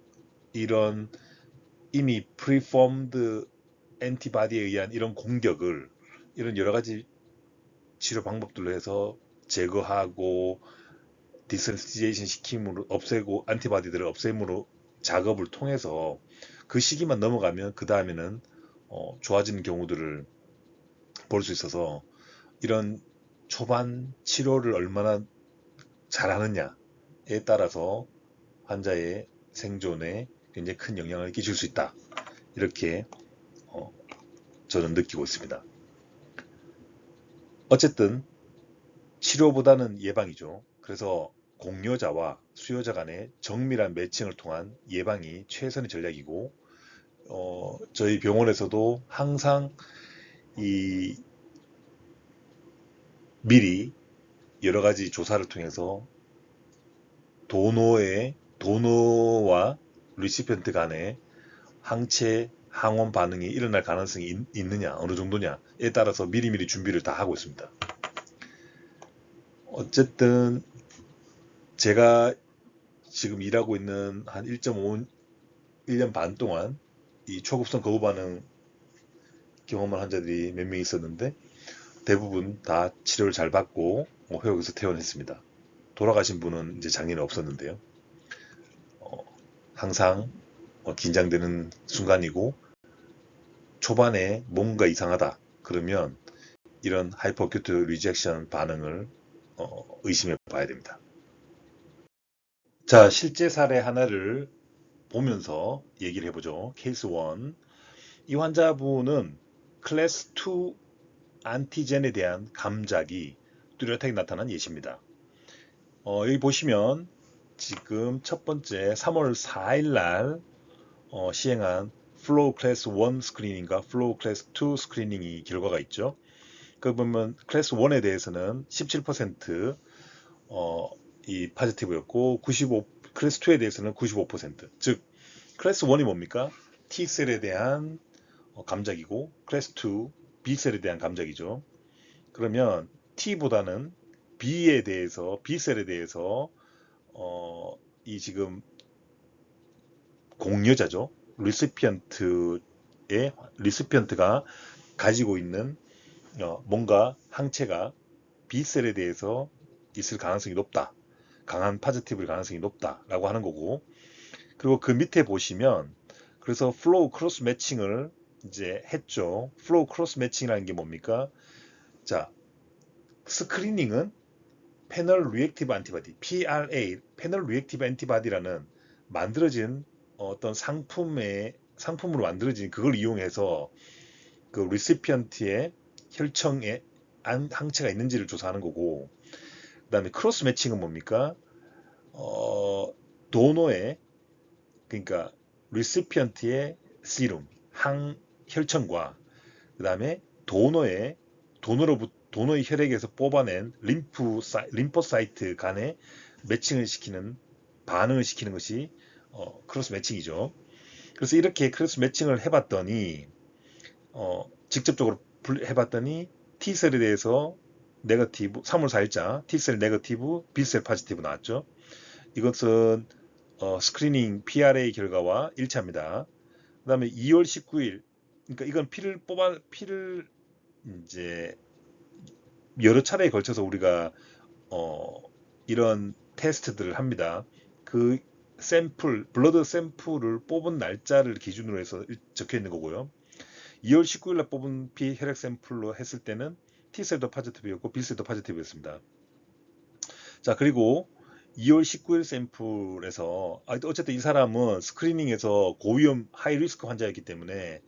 이런 이미 프리폼드 엔티바디에 의한 이런 공격을 이런 여러 가지 치료 방법들로 해서 제거하고 디센시티제이션 시킴으로 없애고 안티바디들을 없앰으로 작업을 통해서 그 시기만 넘어가면 그 다음에는 좋아지는 경우들을 볼 수 있어서 이런 초반 치료를 얼마나 잘하느냐에 따라서 환자의 생존의 굉장히 큰 영향을 끼칠 수 있다. 이렇게 저는 느끼고 있습니다. 어쨌든 치료보다는 예방이죠. 그래서 공여자와 수요자 간의 정밀한 매칭을 통한 예방이 최선의 전략이고, 저희 병원에서도 항상 이 미리 여러 가지 조사를 통해서 도너와 리시피언트 간의 항체 항원 반응이 일어날 가능성이 있느냐, 어느 정도냐에 따라서 미리미리 준비를 다 하고 있습니다. 어쨌든 제가 지금 일하고 있는 한 1년 반 동안 이 초급성 거부 반응 경험한 환자들이 몇 명 있었는데 대부분 다 치료를 잘 받고 회복에서 퇴원했습니다. 돌아가신 분은 이제 작년에 없었는데요. 항상 긴장되는 순간이고, 초반에 뭔가 이상하다 그러면 이런 하이퍼큐트 리젝션 반응을 의심해 봐야 됩니다. 자, 실제 사례 하나를 보면서 얘기를 해보죠. 케이스 1. 이 환자분은 클래스 2 안티젠에 대한 감작이 뚜렷하게 나타난 예시입니다. 여기 보시면 지금 첫 번째 3월 4일 날 시행한 플로우 클래스 1 스크리닝과 플로우 클래스 2 스크리닝이 결과가 있죠. 그 보면 클래스 1에 대해서는 17% 이 파지티브였고, 클래스 2에 대해서는 95%. 즉 클래스 1이 뭡니까? T셀에 대한 감작이고, 클래스 2 B셀에 대한 감작이죠. 그러면 T보다는 B셀에 대해서 이 지금 공여자죠. 리시피언트가 가지고 있는 뭔가 항체가 B셀에 대해서 있을 가능성이 높다. 강한 파지티브일 가능성이 높다라고 하는 거고, 그리고 그 밑에 보시면 그래서 플로우 크로스 매칭을 이제 했죠. 플로우 크로스 매칭이라는 게 뭡니까? 자, 스크리닝은 패널 리액티브 안티바디, PRA, 패널 리액티브 안티바디라는 만들어진 어떤 상품으로 만들어진 그걸 이용해서 그 리시피언트의 혈청에 항체가 있는지를 조사하는 거고, 그다음에 크로스 매칭은 뭡니까? 도너의, 그러니까 리시피언트의 시룸 혈청과 그다음에 도너의 혈액에서 뽑아낸 림포사이트 간의 반응을 시키는 것이 크로스 매칭이죠. 그래서 이렇게 크로스 매칭을 해봤더니 직접적으로 해봤더니 T셀에 대해서 네거티브, 3월 4일자 T셀 네거티브, B셀 포지티브 나왔죠. 이것은 스크리닝 PRA 결과와 일치합니다. 그 다음에 2월 19일, 그러니까 이건 피를 이제 여러 차례에 걸쳐서 우리가 이런 테스트들을 합니다. 그 블러드 샘플을 뽑은 날짜를 기준으로 해서 적혀 있는 거고요. 2월 19일 날 뽑은 혈액 샘플로 했을 때는 T셀도 포지티브였고 B셀도 포지티브였습니다. 자, 그리고 2월 19일 샘플에서 어쨌든 이 사람은 스크리닝에서 고위험 하이 리스크 환자였기 때문에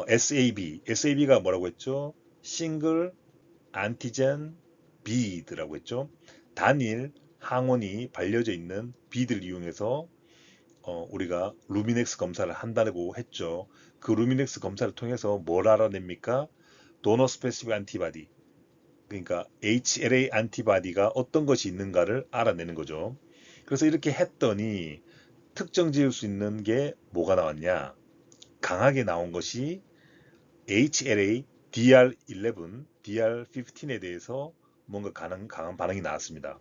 SAB가 뭐라고 했죠? 싱글 안티젠 비드라고 했죠. 단일 항원이 발려져 있는 비드를 이용해서 우리가 루미넥스 검사를 한다고 했죠. 그 루미넥스 검사를 통해서 뭘 알아냅니까? 도너 스페시픽 안티바디, 그러니까 HLA 안티바디가 어떤 것이 있는가를 알아내는 거죠. 그래서 이렇게 했더니 특정 지을 수 있는 게 뭐가 나왔냐? 강하게 나온 것이 HLA DR11, DR15에 대해서 뭔가 강한 반응이 나왔습니다.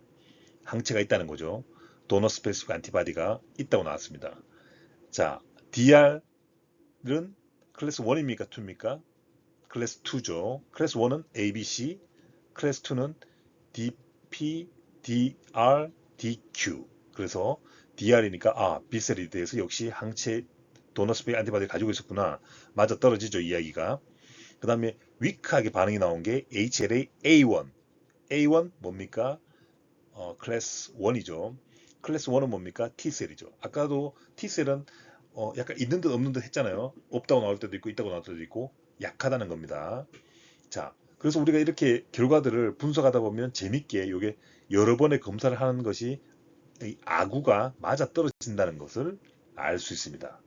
항체가 있다는 거죠. 도너 스페시픽 안티바디가 있다고 나왔습니다. 자, DR은 클래스 1입니까? 2입니까? 클래스 2죠. 클래스 1은 ABC, 클래스 2는 DP, DR, DQ. 그래서 DR이니까 B셀에 대해서 역시 항체 도너 스페이스 안티바디를 가지고 있었구나. 맞아 떨어지죠, 이야기가. 그 다음에 위크하게 반응이 나온 게 HLA A1. A1 뭡니까? 클래스 1이죠. 클래스 1은 뭡니까? T셀이죠. 아까도 T셀은 약간 있는 듯 없는 듯 했잖아요. 없다고 나올 때도 있고 있다고 나올 때도 있고 약하다는 겁니다. 자, 그래서 우리가 이렇게 결과들을 분석하다 보면 재밌게 이게 여러 번의 검사를 하는 것이 이 아구가 맞아 떨어진다는 것을 알 수 있습니다.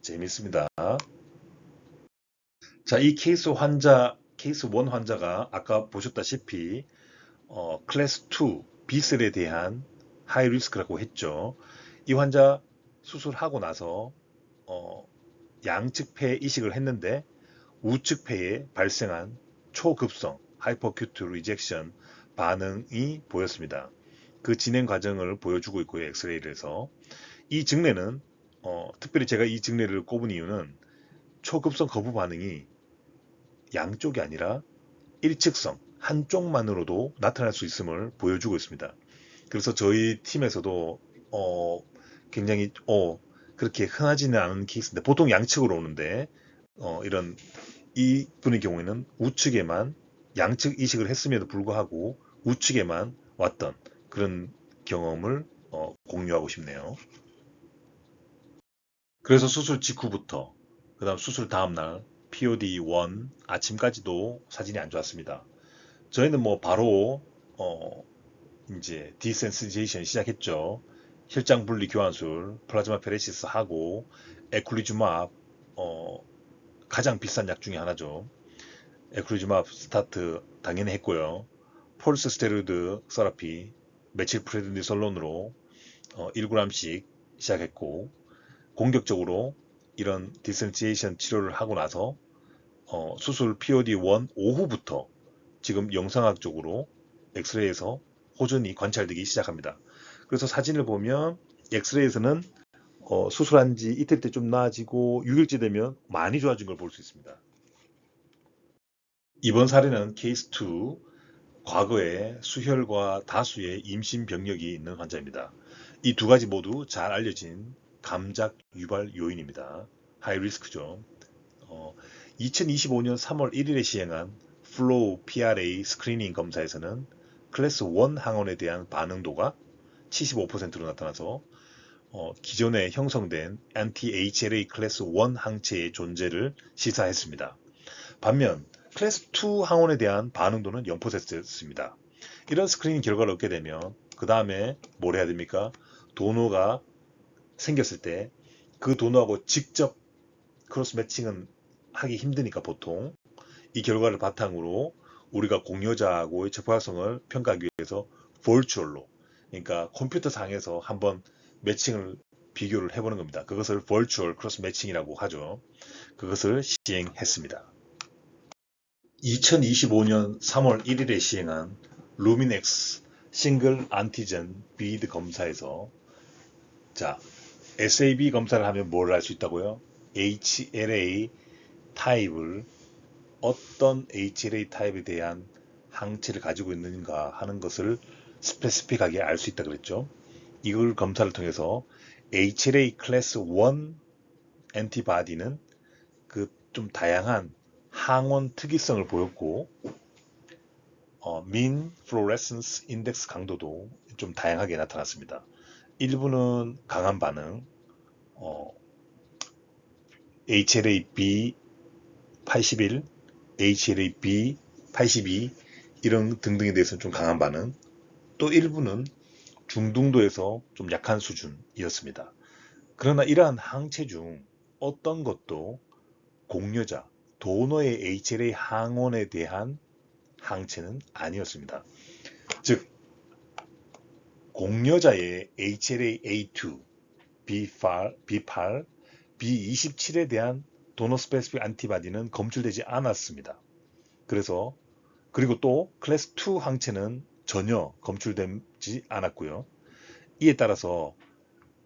재밌습니다. 자, 이 케이스 1 환자가 아까 보셨다시피 클래스 2 B셀에 대한 하이 리스크라고 했죠. 이 환자 수술하고 나서 양측 폐 이식을 했는데 우측 폐에 발생한 초급성 하이퍼큐트 리젝션 반응이 보였습니다. 그 진행 과정을 보여주고 있고요. 엑스레이를 해서 이 증례는 특별히 제가 이 증례를 꼽은 이유는 초급성 거부 반응이 양쪽이 아니라 일측성 한쪽만으로도 나타날 수 있음을 보여주고 있습니다. 그래서 저희 팀에서도 굉장히 그렇게 흔하지는 않은 케이스인데 보통 양측으로 오는데 이런 이 분의 경우에는 우측에만 양측 이식을 했음에도 불구하고 우측에만 왔던 그런 경험을 공유하고 싶네요. 그래서 수술 직후부터 그 다음 수술 다음날 POD1 아침까지도 사진이 안 좋았습니다. 저희는 뭐 바로 이제 디센시제이션 시작했죠. 혈장 분리 교환술, 플라즈마 페레시스 하고 에쿨리주맙 가장 비싼 약 중에 하나죠. 에클루즈맙 스타트 당연히 했고요. 폴스 스테로이드 세라피 메칠프레드니솔론으로 1g씩 시작했고 공격적으로 이런 디센시에이션 치료를 하고 나서 수술 POD1 오후부터 지금 영상학적으로 엑스레이에서 호전이 관찰되기 시작합니다. 그래서 사진을 보면 엑스레이에서는 수술한 지 이틀 때 좀 나아지고 6일째 되면 많이 좋아진 걸 볼 수 있습니다. 이번 사례는 케이스 2, 과거에 수혈과 다수의 임신 병력이 있는 환자입니다. 이 두 가지 모두 잘 알려진 감작 유발 요인입니다. 하이 리스크죠. 2025년 3월 1일에 시행한 플로우 PRA 스크리닝 검사에서는 클래스 1 항원에 대한 반응도가 75%로 나타나서 기존에 형성된 anti-HLA 클래스 1 항체의 존재를 시사했습니다. 반면 클래스 2 항원에 대한 반응도는 0%였습니다. 이런 스크리닝 결과를 얻게 되면 그 다음에 뭘 해야 됩니까? 도너가 생겼을 때 그 도너하고 직접 크로스 매칭은 하기 힘드니까 보통 이 결과를 바탕으로 우리가 공여자하고의 적합성을 평가하기 위해서 virtual로 그러니까 컴퓨터 상에서 한번 매칭을 비교를 해보는 겁니다. 그것을 virtual 크로스 매칭이라고 하죠. 그것을 시행했습니다. 2025년 3월 1일에 시행한 루미넥스 싱글 안티젠 비드 검사에서 자 SAB 검사를 하면 뭘 알 수 있다고요? HLA 타입을 어떤 HLA 타입에 대한 항체를 가지고 있는가 하는 것을 스페시픽하게 알 수 있다 그랬죠. 이걸 검사를 통해서 HLA 클래스 1 엔티바디는 그 좀 다양한 항원 특이성을 보였고 민 플로레센스 인덱스 강도도 좀 다양하게 나타났습니다. 일부는 강한 반응, HLA-B 81, HLA-B 82 이런 등등에 대해서는 좀 강한 반응, 또 일부는 중등도에서 좀 약한 수준이었습니다. 그러나 이러한 항체 중 어떤 것도 공여자, 도너의 HLA 항원에 대한 항체는 아니었습니다. 즉 공여자의 HLA-A2, B8, B27에 대한 도너 스페시픽 안티바디는 검출되지 않았습니다. 그리고 또 클래스 2 항체는 전혀 검출되지 않았고요. 이에 따라서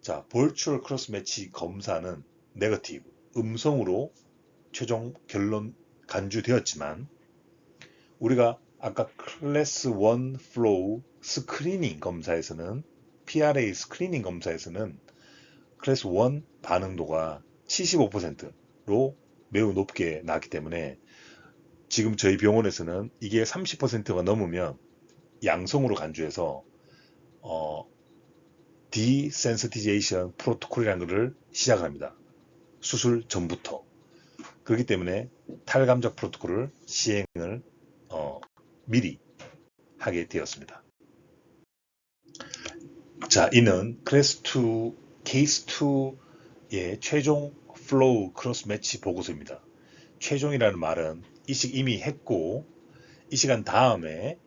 자, 볼추얼 크로스 매치 검사는 네거티브, 음성으로 최종 결론 간주되었지만 우리가 아까 클래스 1 플로우 스크리닝 검사에서는 PRA 스크리닝 검사에서는 클래스 1 반응도가 75%로 매우 높게 나왔기 때문에 지금 저희 병원에서는 이게 30%가 넘으면 양성으로 간주해서 디센시티제이션 프로토콜이라는 것을 시작합니다. 수술 전부터. 그렇기 때문에 탈감작 프로토콜을 시행을 미리 하게 되었습니다. 자, 이는 케이스 2의 최종 플로우 크로스 매치 보고서입니다. 최종이라는 말은 이식 이미 했고 이 시간 다음에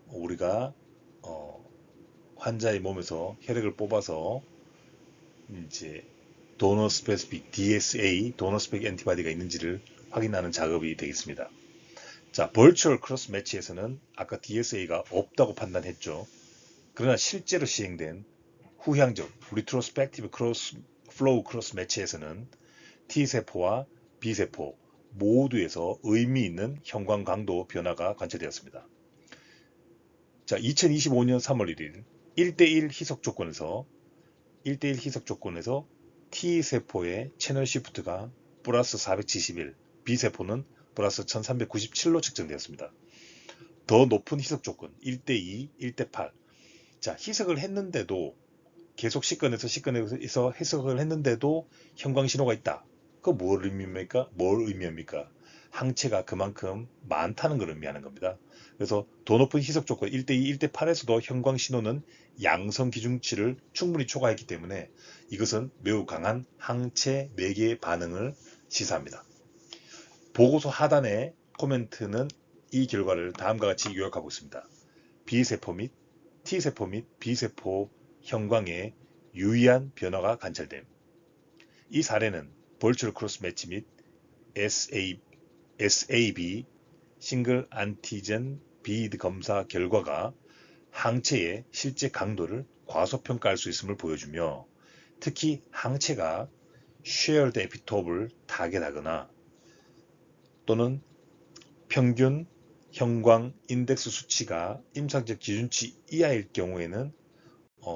우리가 환자의 몸에서 혈액을 뽑아서 이제 도너 스페시픽 DSA, 도너 스페시픽 엔티바디가 있는지를 확인하는 작업이 되겠습니다. 자, 버추얼 크로스 매치에서는 아까 DSA가 없다고 판단했죠. 그러나 실제로 시행된 후향적 리트로스펙티브 플로우 크로스 매치에서는 T세포와 B세포 모두에서 의미 있는 형광 강도 변화가 관찰되었습니다. 자, 2025년 3월 1일 1대1 희석 조건에서 T세포의 채널 시프트가 플러스 471, B세포는 플러스 1397로 측정되었습니다. 더 높은 희석 조건 1대2, 1대8. 자, 희석을 했는데도 계속 시권에서 해석을 했는데도 형광 신호가 있다. 그거 뭘 의미합니까? 항체가 그만큼 많다는 걸 의미하는 겁니다. 그래서 더 높은 희석 조건 1대2, 1대8에서도 형광 신호는 양성 기준치를 충분히 초과했기 때문에 이것은 매우 강한 항체 매개 반응을 시사합니다. 보고서 하단의 코멘트는 이 결과를 다음과 같이 요약하고 있습니다. B세포 및 T세포 및 B세포 형광에 유의한 변화가 관찰됨. 이 사례는 버추얼 크로스 매치 및 SAB 싱글 안티젠 비드 검사 결과가 항체의 실제 강도를 과소평가할 수 있음을 보여주며 특히 항체가 쉐어드 에피톱을 타겟하거나 또는 평균 형광 인덱스 수치가 임상적 기준치 이하일 경우에는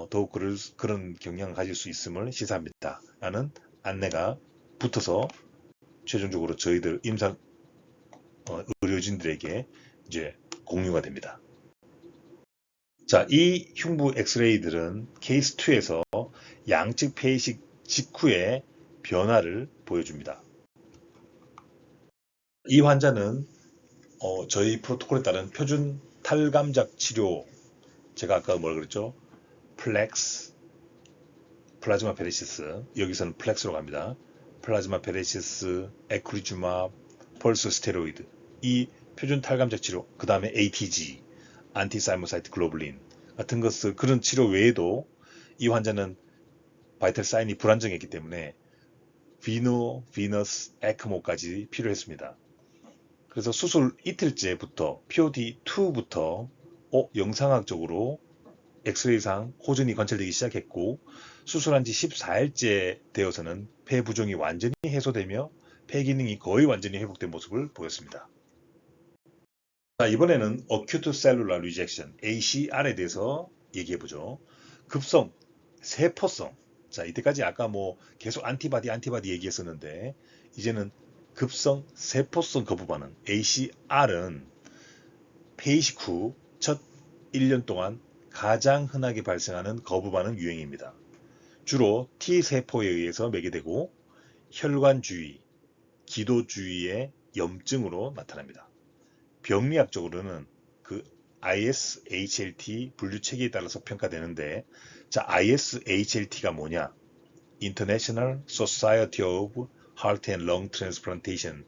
더욱 그런 경향을 가질 수 있음을 시사합니다. 라는 안내가 붙어서 최종적으로 저희들 임상 의료진들에게 이제 공유가 됩니다. 자, 이 흉부 엑스레이들은 케이스 2에서 양측 폐이식 직후의 변화를 보여줍니다. 이 환자는 저희 프로토콜에 따른 표준 탈감작 치료, 제가 아까 뭐라 그랬죠? 플렉스, 플라즈마 페레시스, 여기서는 플렉스로 갑니다. 플라즈마 페레시스, 에크리주마, 펄스 스테로이드, 이 표준 탈감작 치료, 그 다음에 ATG, 안티사이모사이트 글로불린 같은 것을 그런 치료 외에도 이 환자는 바이탈 사인이 불안정했기 때문에 비너스 에크모까지 필요했습니다. 그래서 수술 이틀째부터 POD2부터 영상학적으로 엑스레이상 호전이 관찰되기 시작했고 수술한 지 14일째 되어서는 폐 부종이 완전히 해소되며 폐 기능이 거의 완전히 회복된 모습을 보였습니다. 자, 이번에는 Acute Cellular Rejection, ACR에 대해서 얘기해보죠. 급성, 세포성. 자, 이때까지 아까 계속 안티바디 얘기했었는데 이제는 급성 세포성 거부 반응, ACR은 폐이식 후 첫 1년 동안 가장 흔하게 발생하는 거부 반응 유형입니다. 주로 T세포에 의해서 매개되고 혈관 주위, 기도 주위의 염증으로 나타납니다. 병리학적으로는 그 ISHLT 분류 체계에 따라서 평가되는데, 자, ISHLT가 뭐냐? International Society of Heart and Lung Transplantation,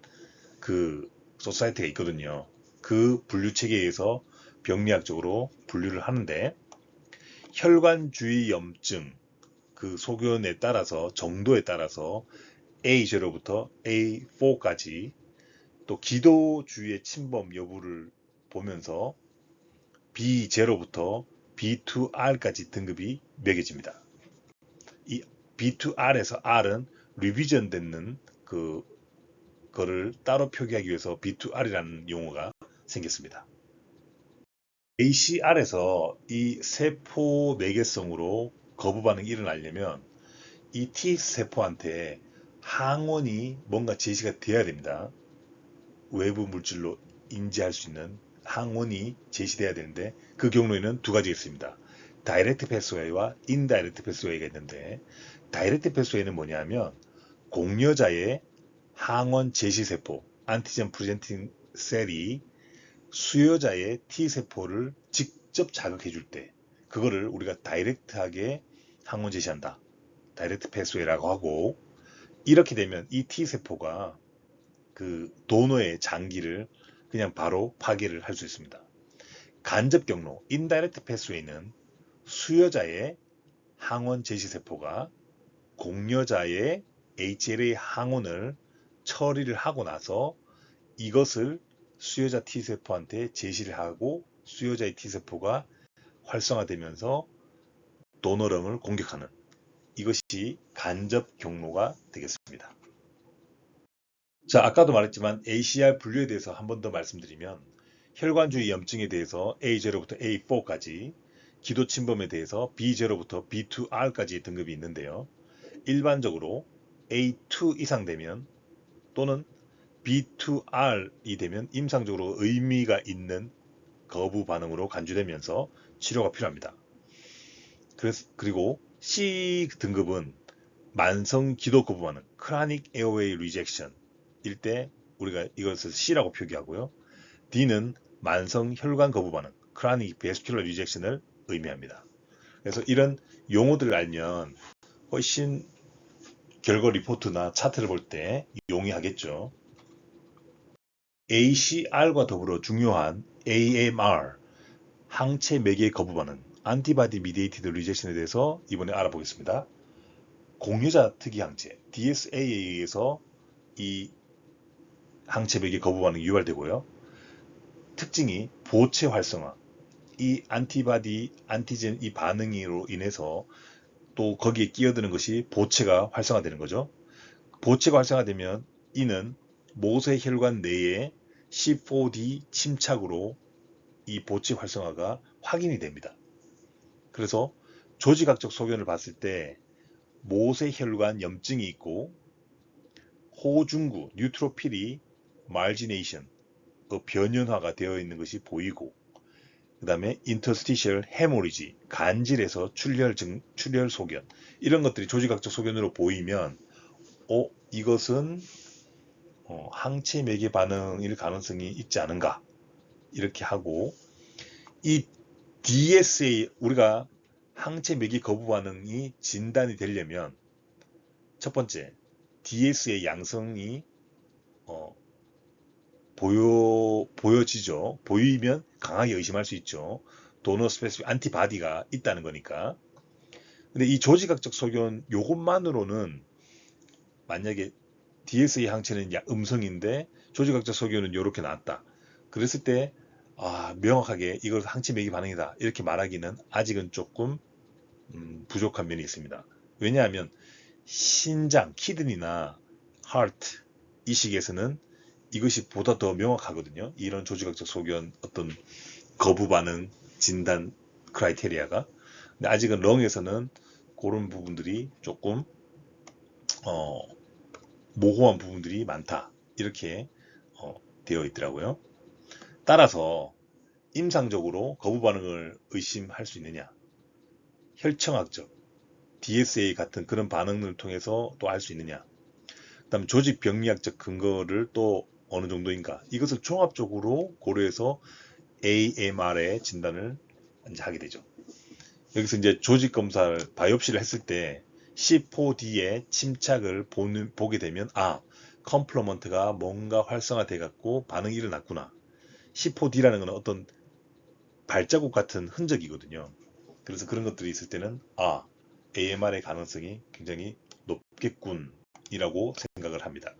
그 소사이티가 있거든요. 그 분류 체계에 의해서 병리학적으로 분류를 하는데, 혈관 주위 염증, 그 소견에 따라서 정도에 따라서 A0부터 A4까지, 또 기도 주위의 침범 여부를 보면서 B0부터 B2R까지 등급이 매겨집니다. 이 B2R에서 R은 리비전 되는 그거를 따로 표기하기 위해서 B2R이라는 용어가 생겼습니다. ACR에서 이 세포 매개성으로 거부 반응이 일어나려면 이 T세포한테 항원이 뭔가 제시가 돼야 됩니다. 외부 물질로 인지할 수 있는 항원이 제시돼야 되는데 그 경우에는 두 가지가 있습니다. 다이렉트 패스웨이와 인다이렉트 패스웨이가 있는데, 다이렉트 패스웨이는 뭐냐면 공여자의 항원 제시세포 안티젠 프레젠팅 셀이 수여자의 T세포를 직접 자극해 줄 때 그거를 우리가 다이렉트하게 항원 제시한다. 다이렉트 패스웨이라고 하고, 이렇게 되면 이 T세포가 그 도너의 장기를 그냥 바로 파괴를 할 수 있습니다. 간접 경로 인다이렉트 패스웨이는 수여자의 항원 제시세포가 공여자의 HLA 항원을 처리를 하고 나서 이것을 수여자 T세포한테 제시를 하고 수여자의 T세포가 활성화되면서 도너령을 공격하는, 이것이 간접 경로가 되겠습니다. 자, 아까도 말했지만 ACR 분류에 대해서 한 번 더 말씀드리면, 혈관주의 염증에 대해서 A0부터 A4까지, 기도 침범에 대해서 B0부터 B2R까지 등급이 있는데요. 일반적으로 A2 이상 되면 또는 B2R이 되면 임상적으로 의미가 있는 거부 반응으로 간주되면서 치료가 필요합니다. 그리고 C 등급은 만성 기도 거부 반응, Chronic Airway Rejection 일 때 우리가 이것을 C라고 표기하고요. D는 만성 혈관 거부 반응, Chronic Vascular Rejection을 의미합니다. 그래서 이런 용어들을 알면 훨씬 결과 리포트나 차트를 볼 때 용이하겠죠. ACR과 더불어 중요한 AMR, 항체 매개 거부 반응, Antibody Mediated Rejection에 대해서 이번에 알아보겠습니다. 공여자 특이 항체, DSA에 의해서 이 항체 매개 거부 반응이 유발되고요. 특징이 보체 활성화, 이 안티바디, 안티젠 이 반응으로 인해서 또 거기에 끼어드는 것이 보체가 활성화되는 거죠. 보체가 활성화되면 이는 모세혈관 내에 C4D 침착으로 이 보체 활성화가 확인이 됩니다. 그래서 조직학적 소견을 봤을 때 모세혈관 염증이 있고 호중구, 뉴트로필이 말지네이션, 변연화가 되어 있는 것이 보이고, 그 다음에 인터스티셜 헤모리지, 간질에서 출혈 소견, 이런 것들이 조직학적 소견으로 보이면 이것은 항체 매개 반응일 가능성이 있지 않은가, 이렇게 하고, 이 DSA, 우리가 항체 매개 거부 반응이 진단이 되려면 첫 번째, DSA 양성이 보여지죠. 보이면 강하게 의심할 수 있죠. 도너 스페시픽 안티바디가 있다는 거니까. 근데 이 조직학적 소견 요것만으로는, 만약에 DSA 항체는 음성인데 조직학적 소견은 이렇게 나왔다. 그랬을 때 명확하게 이걸 항체 매개 반응이다 이렇게 말하기는 아직은 조금 부족한 면이 있습니다. 왜냐하면 신장, 키드니나 하트 이 식에서는 이것이 보다 더 명확하거든요. 이런 조직학적 소견 어떤 거부 반응 진단 크라이테리아가. 근데 아직은 렁에서는 그런 부분들이 조금 모호한 부분들이 많다, 이렇게 되어 있더라고요. 따라서 임상적으로 거부 반응을 의심할 수 있느냐, 혈청학적 DSA 같은 그런 반응을 통해서 또 알 수 있느냐, 그 다음 조직 병리학적 근거를 또 어느 정도인가, 이것을 종합적으로 고려해서 AMR의 진단을 이제 하게 되죠. 여기서 이제 조직 검사를 바이옵시를 했을 때 C4D의 침착을 보게 되면 컴플러먼트가 뭔가 활성화돼 갖고 반응이 일어났구나. C4D라는 것은 어떤 발자국 같은 흔적이거든요. 그래서 그런 것들이 있을 때는 AMR의 가능성이 굉장히 높겠군이라고 생각을 합니다.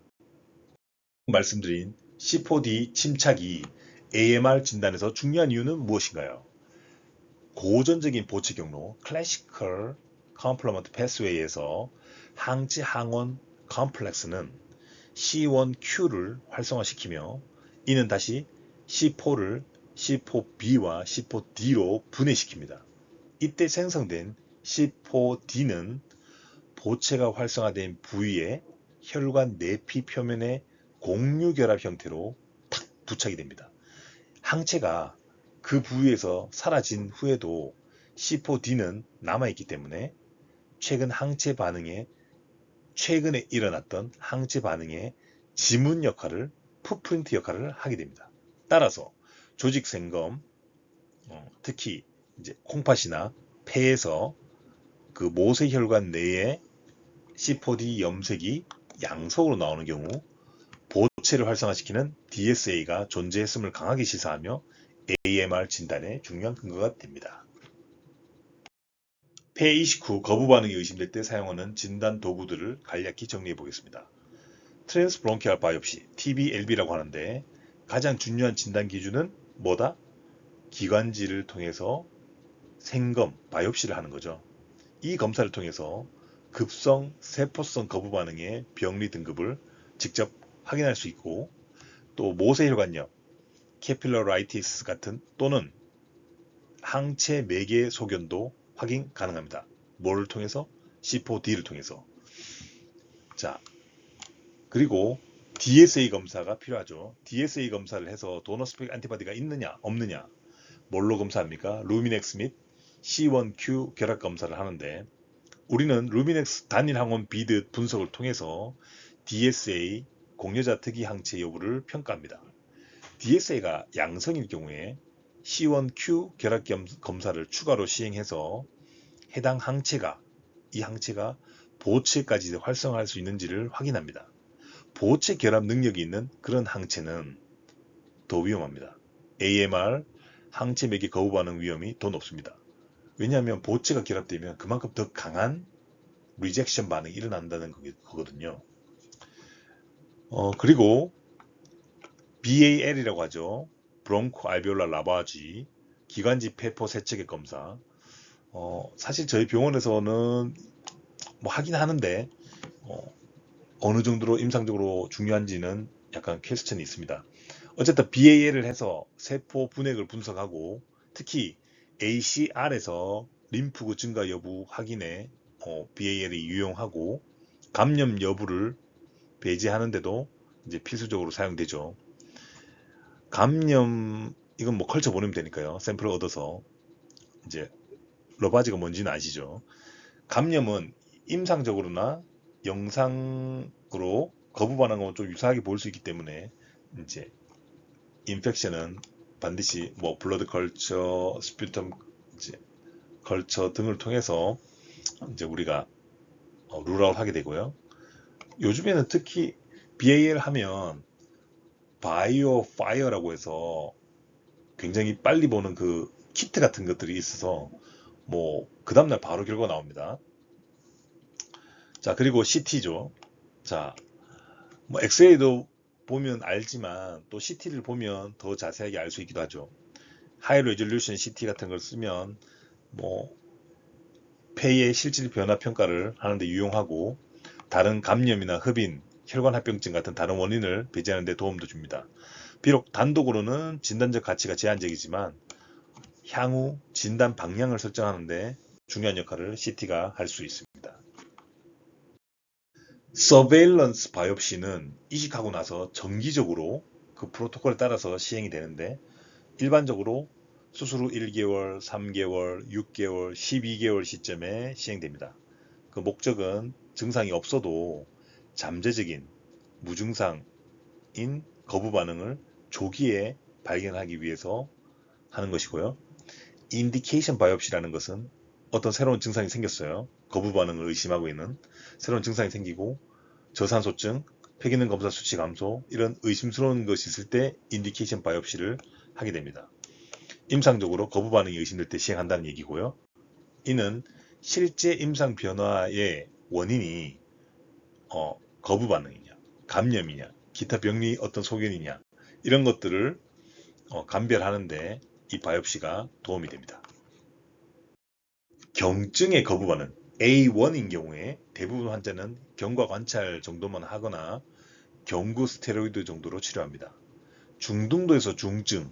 말씀드린 C4D 침착이 AMR 진단에서 중요한 이유는 무엇인가요? 고전적인 보체 경로 클래시컬 컴플리먼트 패스웨이에서 항체 항원 컴플렉스는 C1Q를 활성화시키며 이는 다시 C4를 C4B와 C4D로 분해시킵니다. 이때 생성된 C4D는 보체가 활성화된 부위에 혈관 내피 표면의 공유결합 형태로 탁 부착이 됩니다. 항체가 그 부위에서 사라진 후에도 C4D는 남아있기 때문에 최근 항체 반응에 최근에 일어났던 항체 반응의 지문 역할을, 풋프린트 역할을 하게 됩니다. 따라서 조직 생검, 특히 이제 콩팥이나 폐에서 그 모세혈관 내에 C4D 염색이 양성으로 나오는 경우 보체를 활성화시키는 DSA가 존재했음을 강하게 시사하며 AMR 진단의 중요한 근거가 됩니다. 폐 이식 후 거부 반응이 의심될 때 사용하는 진단 도구들을 간략히 정리해 보겠습니다. 트랜스브론키얼 바이옵시, TBLB라고 하는데 가장 중요한 진단 기준은 뭐다? 기관지를 통해서 생검, 바이옵시를 하는 거죠. 이 검사를 통해서 급성, 세포성 거부 반응의 병리 등급을 직접 확인할 수 있고 또 모세혈관염, 캐필러라이티스 같은 또는 항체 매개 소견도 확인 가능합니다. 뭐를 통해서? C4D를 통해서. 자, 그리고 DSA 검사가 필요하죠. DSA 검사를 해서 도너 스펙 안티바디가 있느냐 없느냐 뭘로 검사합니까? 루미넥스 및 C1Q 결합 검사를 하는데 우리는 루미넥스 단일 항원 비드 분석을 통해서 DSA 공여자 특이 항체 여부를 평가합니다. DSA가 양성일 경우에 C1Q 결합 검사를 추가로 시행해서 해당 항체가 이 항체가 보체까지 활성화할 수 있는지를 확인합니다. 보체 결합 능력이 있는 그런 항체는 더 위험합니다. AMR 항체 매개 거부 반응 위험이 더 높습니다. 왜냐하면 보체가 결합되면 그만큼 더 강한 리젝션 반응이 일어난다는 거거든요. 그리고 BAL이라고 하죠. 브론코 알베올라 라바지 기관지 폐포 세척의 검사. 사실 저희 병원에서는 뭐 하긴 하는데 어느 정도로 임상적으로 중요한지는 약간 퀘스천이 있습니다. 어쨌든 BAL을 해서 세포 분액을 분석하고 특히 ACR에서 림프구 증가 여부 확인에 BAL이 유용하고 감염 여부를 배제하는데도 이제 필수적으로 사용되죠. 감염 이건 뭐 컬처 보내면 되니까요. 샘플을 얻어서 이제 러바지가 뭔지는 아시죠? 감염은 임상적으로나 영상으로 거부 반응하고 좀 유사하게 보일 수 있기 때문에 이제 인펙션은 반드시 뭐 블러드 컬처, 스퓨텀 컬처 등을 통해서 이제 우리가 룰아웃 하게 되고요. 요즘에는 특히 BAL 하면 바이오 파이어라고 해서 굉장히 빨리 보는 그 키트 같은 것들이 있어서 뭐 그 다음날 바로 결과 나옵니다. 자, 그리고 CT죠. 자, 뭐 엑스레이도 보면 알지만 또 CT를 보면 더 자세하게 알 수 있기도 하죠. 하이 레졸루션 CT 같은 걸 쓰면 뭐 폐의 실질 변화 평가를 하는데 유용하고 다른 감염이나 흡인, 혈관합병증 같은 다른 원인을 배제하는 데 도움도 줍니다. 비록 단독으로는 진단적 가치가 제한적이지만 향후 진단 방향을 설정하는데 중요한 역할을 CT가 할 수 있습니다. 서베일런스 바이옵시는 이식하고 나서 정기적으로 그 프로토콜에 따라서 시행이 되는데 일반적으로 수술 후 1개월, 3개월, 6개월, 12개월 시점에 시행됩니다. 그 목적은 증상이 없어도 잠재적인 무증상인 거부 반응을 조기에 발견하기 위해서 하는 것이고요. 인디케이션 바이옵시라는 것은 어떤 새로운 증상이 생겼어요. 거부 반응을 의심하고 있는 새로운 증상이 생기고 저산소증, 폐기능 검사 수치 감소 이런 의심스러운 것이 있을 때 인디케이션 바이옵시를 하게 됩니다. 임상적으로 거부 반응이 의심될 때 시행한다는 얘기고요. 이는 실제 임상 변화의 원인이 거부 반응이냐, 감염이냐, 기타 병리 어떤 소견이냐 이런 것들을 감별하는데 이 바이옵시가 도움이 됩니다. 경증의 거부 반응 A1인 경우에 대부분 환자는 경과 관찰 정도만 하거나 경구 스테로이드 정도로 치료합니다. 중등도에서 중증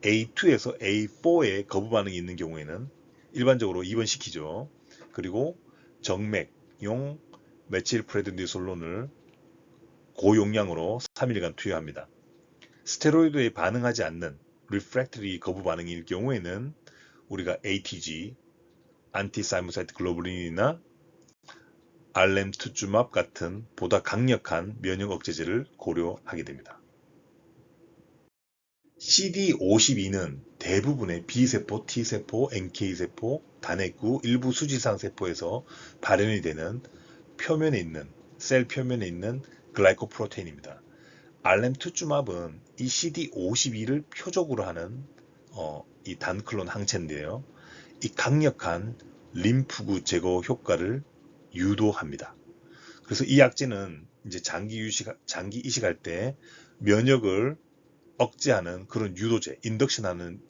A2에서 A4의 거부 반응이 있는 경우에는 일반적으로 입원시키죠. 그리고 정맥용 메틸프레드니솔론을 고용량으로 3일간 투여합니다. 스테로이드에 반응하지 않는 리프랙터리 거부 반응일 경우에는 우리가 ATG, 안티사이무사이트 글로불린이나 알렘투주맙 같은 보다 강력한 면역 억제제를 고려하게 됩니다. CD52는 대부분의 B세포, T세포, NK세포, 단핵구, 일부 수지상 세포에서 발현이 되는 표면에 있는 셀 표면에 있는 글라이코프로테인입니다. 알렘투주맙은 이 CD52를 표적으로 하는 이 단클론 항체인데요. 이 강력한 림프구 제거 효과를 유도합니다. 그래서 이 약제는 이제 장기 이식할 때 면역을 억제하는 그런 유도제, 인덕션하는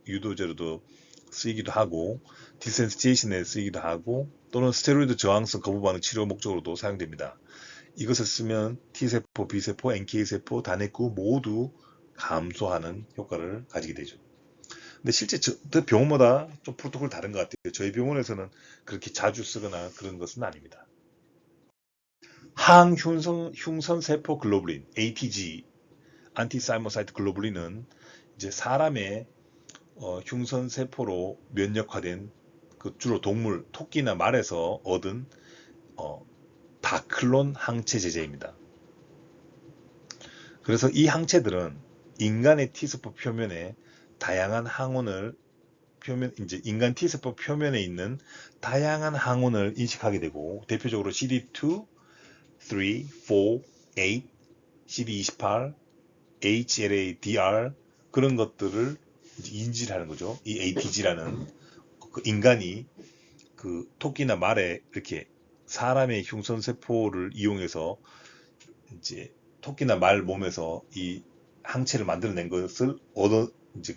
유도제로도 쓰이기도 하고 디센시테이션에 쓰이기도 하고 또는 스테로이드 저항성 거부 반응 치료 목적으로도 사용됩니다. 이것을 쓰면 T세포, B세포, NK세포, 단핵구 모두 감소하는 효과를 가지게 되죠. 근데 실제 병원마다 좀 프로토콜 다른 것 같아요. 저희 병원에서는 그렇게 자주 쓰거나 그런 것은 아닙니다. 항흉선세포 글로불린, ATG, 안티사이모사이트 글로불린은 이제 사람의 흉선세포로 면역화된 주로 동물, 토끼나 말에서 얻은 다클론 항체 제제입니다. 그래서 이 항체들은 인간의 T세포 표면에 다양한 항원을 인간 T세포 표면에 있는 다양한 항원을 인식하게 되고 대표적으로 CD2, 3, 4, 8, CD28, HLA-DR 그런 것들을 인지를 하는 거죠. 이 ATG라는 인간이 토끼나 말에 이렇게 사람의 흉선세포를 이용해서 이제 토끼나 말 몸에서 이 항체를 만들어낸 것을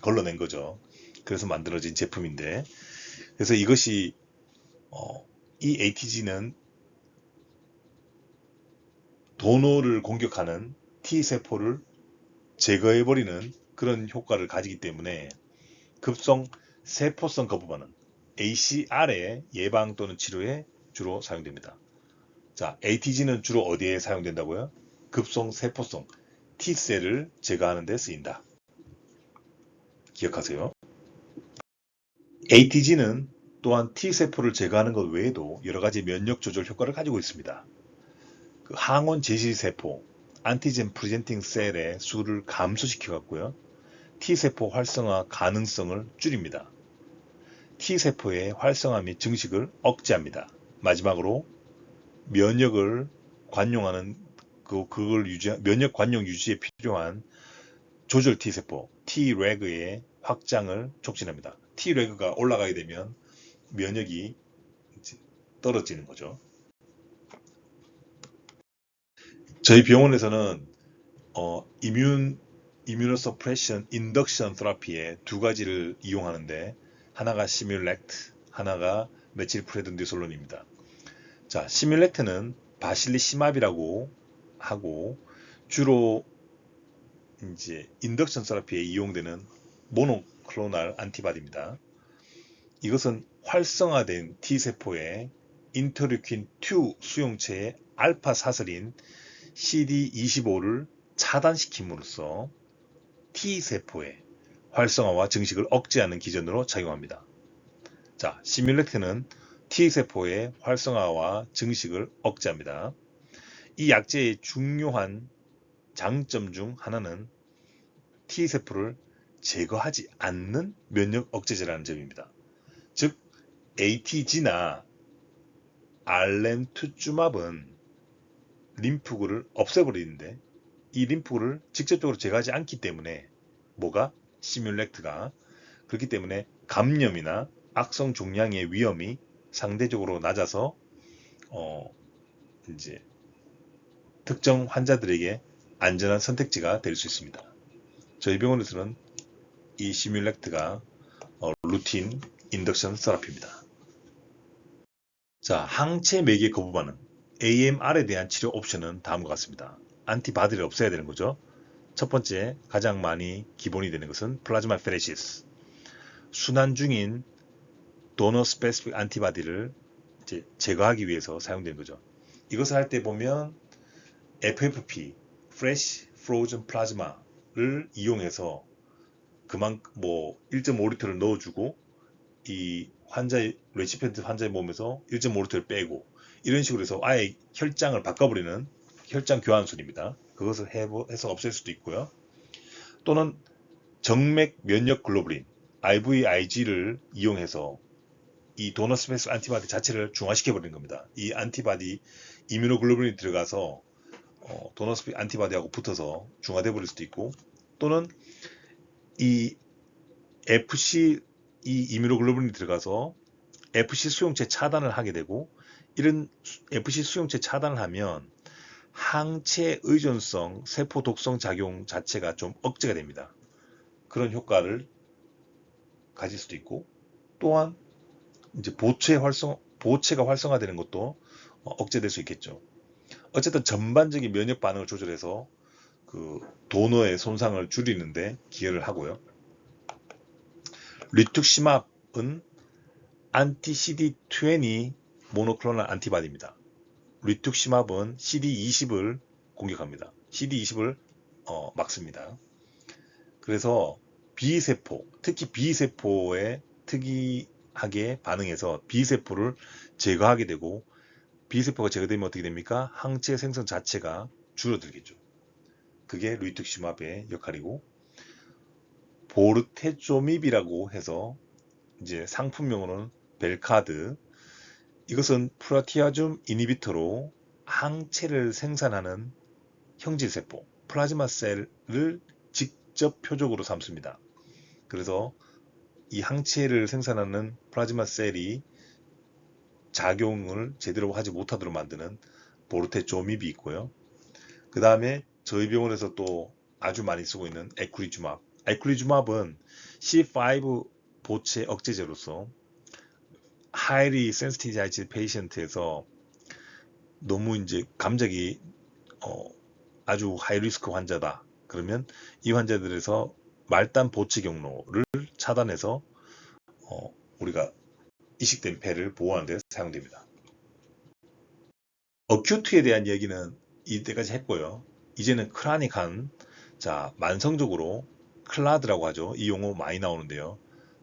걸러낸 거죠. 그래서 만들어진 제품인데, 그래서 이것이 이 ATG는 도노를 공격하는 T세포를 제거해버리는 그런 효과를 가지기 때문에 급성 세포성 거부 반응 ACR의 예방 또는 치료에 주로 사용됩니다. 자, ATG는 주로 어디에 사용된다고요? 급성 세포성 T셀을 제거하는 데 쓰인다. 기억하세요. ATG는 또한 T세포를 제거하는 것 외에도 여러 가지 면역 조절 효과를 가지고 있습니다. 항원 제시세포, 안티젠 프레젠팅 셀의 수를 감소시켜갖고요. T세포 활성화 가능성을 줄입니다. T세포의 활성화 및 증식을 억제합니다. 마지막으로 면역을 관용하는 면역 관용 유지에 필요한 조절 T세포, Treg의 확장을 촉진합니다. Treg가 올라가게 되면 면역이 떨어지는 거죠. 저희 병원에서는 이뮤노서프레션 인덕션 테라피의 두 가지를 이용하는데 하나가 시뮬렉트, 하나가 메칠프레든디솔론입니다. 자, 시뮬렉트는 바실리시맙이라고 하고 주로 이제 인덕션 테라피에 이용되는 모노클로날 안티바디입니다. 이것은 활성화된 T세포의 인터류킨2 수용체의 알파 사슬인 CD25를 차단시킴으로써 T세포의 활성화와 증식을 억제하는 기전으로 작용합니다. 자, 시뮬렉트는 T세포의 활성화와 증식을 억제합니다. 이 약제의 중요한 장점 중 하나는 T세포를 제거하지 않는 면역 억제제라는 점입니다. 즉, ATG나 알렘투주맙은 림프구를 없애버리는데 이 림프구를 직접적으로 제거하지 않기 때문에 시뮬렉트가 그렇기 때문에 감염이나 악성 종양의 위험이 상대적으로 낮아서 이제 특정 환자들에게 안전한 선택지가 될 수 있습니다. 저희 병원에서는 이 시뮬렉트가 루틴 인덕션 테라피입니다. 자, 항체 매개 거부 반응 AMR에 대한 치료 옵션은 다음과 같습니다. 안티바디를 없애야 되는 거죠. 첫 번째, 가장 많이 기본이 되는 것은 플라즈마 페레시스. 순환 중인 도너 스페시픽 안티바디를 제거하기 위해서 사용되는 거죠. 이것을 할 때 보면 FFP, Fresh Frozen Plasma를 이용해서 1.5리터를 넣어주고 이 레시피언트 환자의 몸에서 1.5리터를 빼고 이런 식으로 해서 아예 혈장을 바꿔버리는 혈장 교환술입니다. 그것을 해서 없앨 수도 있고요. 또는 정맥 면역 글로불린 IVIG를 이용해서 이 도너 스페이스 안티바디 자체를 중화시켜 버리는 겁니다. 이 안티바디 이뮤노글로불린이 들어가서 도너 스페이스 안티바디하고 붙어서 중화돼 버릴 수도 있고, 또는 이 FC 이 이뮤노글로불린이 들어가서 FC 수용체 차단을 하게 되고, 이런 FC 수용체 차단을 하면 항체 의존성 세포 독성 작용 자체가 좀 억제가 됩니다. 그런 효과를 가질 수도 있고, 또한 이제 보체가 활성화되는 것도 억제될 수 있겠죠. 어쨌든 전반적인 면역 반응을 조절해서 그 도너의 손상을 줄이는데 기여를 하고요. 리투시맙은 안티 CD20 모노클로널 안티바디입니다. 리투시맙은 CD20을 공격합니다. CD20을 막습니다. 그래서 B세포, 특히 B세포에 특이하게 반응해서 B세포를 제거하게 되고, B세포가 제거되면 어떻게 됩니까? 항체 생성 자체가 줄어들겠죠. 그게 리투시맙의 역할이고, 보르테조밉이라고 해서 이제 상품명으로는 벨카드, 이것은 프라티아줌 이니비터로 항체를 생산하는 형질세포, 플라즈마 셀을 직접 표적으로 삼습니다. 그래서 이 항체를 생산하는 플라즈마 셀이 작용을 제대로 하지 못하도록 만드는 보르테조밉이 있고요. 그 다음에 저희 병원에서 또 아주 많이 쓰고 있는 에쿠리주맙. 에쿠리주맙은 C5 보체 억제제로서 highly sensitized patient에서 너무 이제 감작이 아주 하이리스크 환자다. 그러면 이 환자들에서 말단 보체 경로를 차단해서 우리가 이식된 폐를 보호하는 데 사용됩니다. 어큐트에 대한 얘기는 이때까지 했고요. 이제는 크라닉한, 자, 만성적으로 클라드라고 하죠. 이 용어 많이 나오는데요.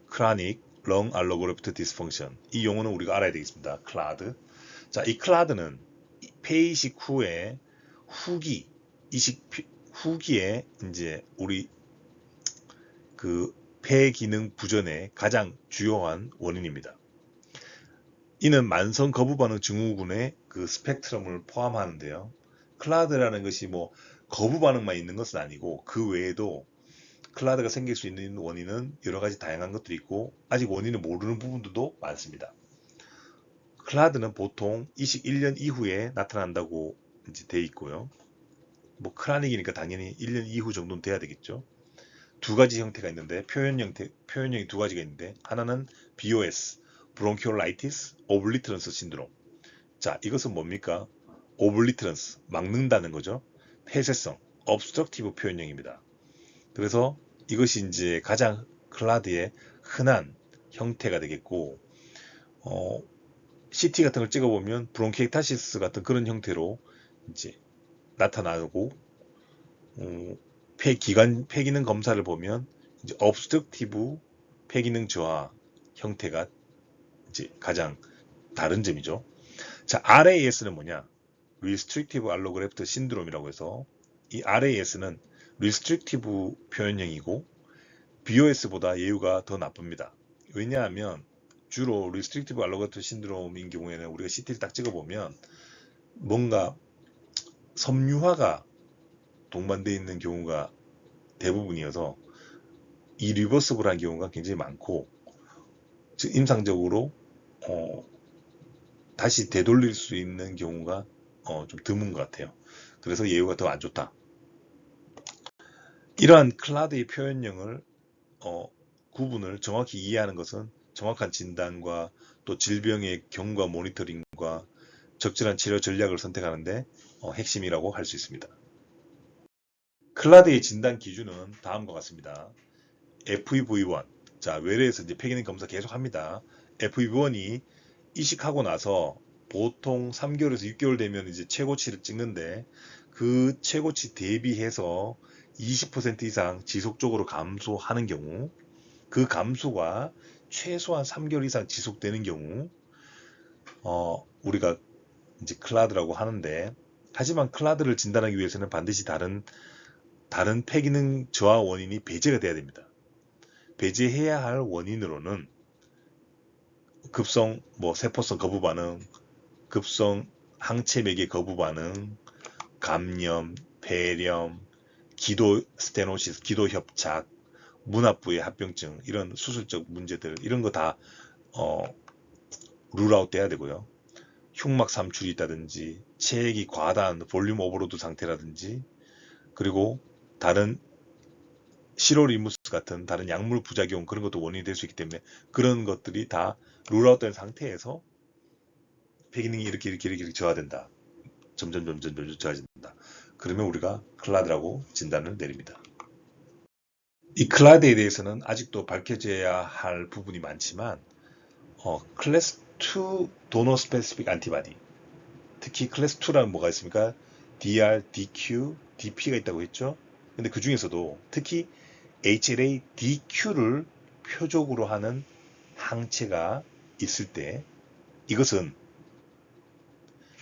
크라닉 렁 알로그래프트 디스펑션, 이 용어는 우리가 알아야 되겠습니다. 클라드. 자, 이 클라드는 폐 이식 후에 후기에 이제 우리 그 폐 기능 부전의 가장 주요한 원인입니다. 이는 만성 거부 반응 증후군의 그 스펙트럼을 포함하는데요. 클라드라는 것이 뭐 거부 반응만 있는 것은 아니고, 그 외에도 클라드가 생길 수 있는 원인은 여러 가지 다양한 것들이 있고, 아직 원인을 모르는 부분들도 많습니다. 클라드는 보통 이식 1년 이후에 나타난다고 이제 돼 있고요. 뭐 크라닉이니까 당연히 1년 이후 정도는 돼야 되겠죠. 두 가지 형태가 있는데, 표현형이 두 가지가 있는데, 하나는 BOS, 브론키올라이티스 오블리트런스 신드롬. 자, 이것은 뭡니까? 오블리트런스, 막는다는 거죠. 폐쇄성, obstructive 표현형입니다. 그래서 이것이 이제 가장 클라드의 흔한 형태가 되겠고, CT 같은 걸 찍어보면 브론키եկ타시스 같은 그런 형태로 이제 나타나고, 폐기능 검사를 보면 이제 obstructive 폐기능 저하 형태가 이제 가장 다른 점이죠. 자, RAS는 뭐냐? Restrictive Allograft Syndrome이라고 해서, 이 RAS는 Restrictive 표현형이고 BOS보다 예후가 더 나쁩니다. 왜냐하면 주로 Restrictive Allograft Syndrome인 경우에는 우리가 CT를 딱 찍어보면 뭔가 섬유화가 동반되어 있는 경우가 대부분이어서 이 리버스블한 경우가 굉장히 많고, 즉 임상적으로 다시 되돌릴 수 있는 경우가 좀 드문 것 같아요. 그래서 예후가 더 안 좋다. 이러한 클라드의 표현형을 구분을 정확히 이해하는 것은 정확한 진단과 또 질병의 경과 모니터링과 적절한 치료 전략을 선택하는데 핵심이라고 할 수 있습니다. 클라드의 진단 기준은 다음과 같습니다. FEV1. 자, 외래에서 이제 폐기능 검사 계속 합니다. FEV1이 이식하고 나서 보통 3개월에서 6개월 되면 이제 최고치를 찍는데, 그 최고치 대비해서 20% 이상 지속적으로 감소하는 경우, 그 감소가 최소한 3개월 이상 지속되는 경우, 우리가 이제 클라드라고 하는데, 하지만 클라드를 진단하기 위해서는 반드시 다른 폐기능 저하 원인이 배제가 돼야 됩니다. 배제해야 할 원인으로는 급성 세포성 거부 반응, 급성 항체 맥의 거부 반응, 감염, 폐렴, 기도 스테노시스, 기도 협착, 문합부의 합병증, 이런 수술적 문제들, 이런 거 다 룰아웃 돼야 되고요. 흉막 삼출이 있다든지, 체액이 과다한 볼륨 오버로드 상태라든지, 그리고 다른 시로리무스 같은 다른 약물 부작용, 그런 것도 원인이 될 수 있기 때문에 그런 것들이 다 룰아웃 된 상태에서 폐기능이 이렇게 저하된다. 점점 저하진다. 그러면 우리가 클라드라고 진단을 내립니다. 이 클라드에 대해서는 아직도 밝혀져야 할 부분이 많지만 클래스 2 도너 스페시픽 안티바디, 특히 클래스 2라는 뭐가 있습니까? DR, DQ, DP가 있다고 했죠. 근데 그 중에서도 특히 HLA, DQ를 표적으로 하는 항체가 있을 때 이것은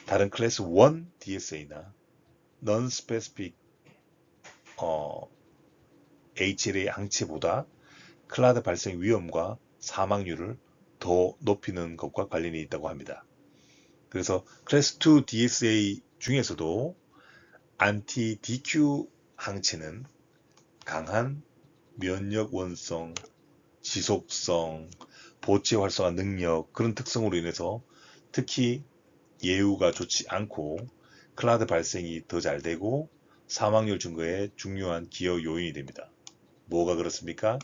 다른 클래스 1 DSA나 non-specific HLA 항체보다 클라드 발생 위험과 사망률을 더 높이는 것과 관련이 있다고 합니다. 그래서 클래스 2 DSA 중에서도 안티 DQ 항체는 강한 면역 원성, 지속성, 보체 활성화 능력, 그런 특성으로 인해서 특히 예후가 좋지 않고 클라드 발생이 더 잘 되고 사망률 증가에 중요한 기여 요인이 됩니다. 뭐가 그렇습니까?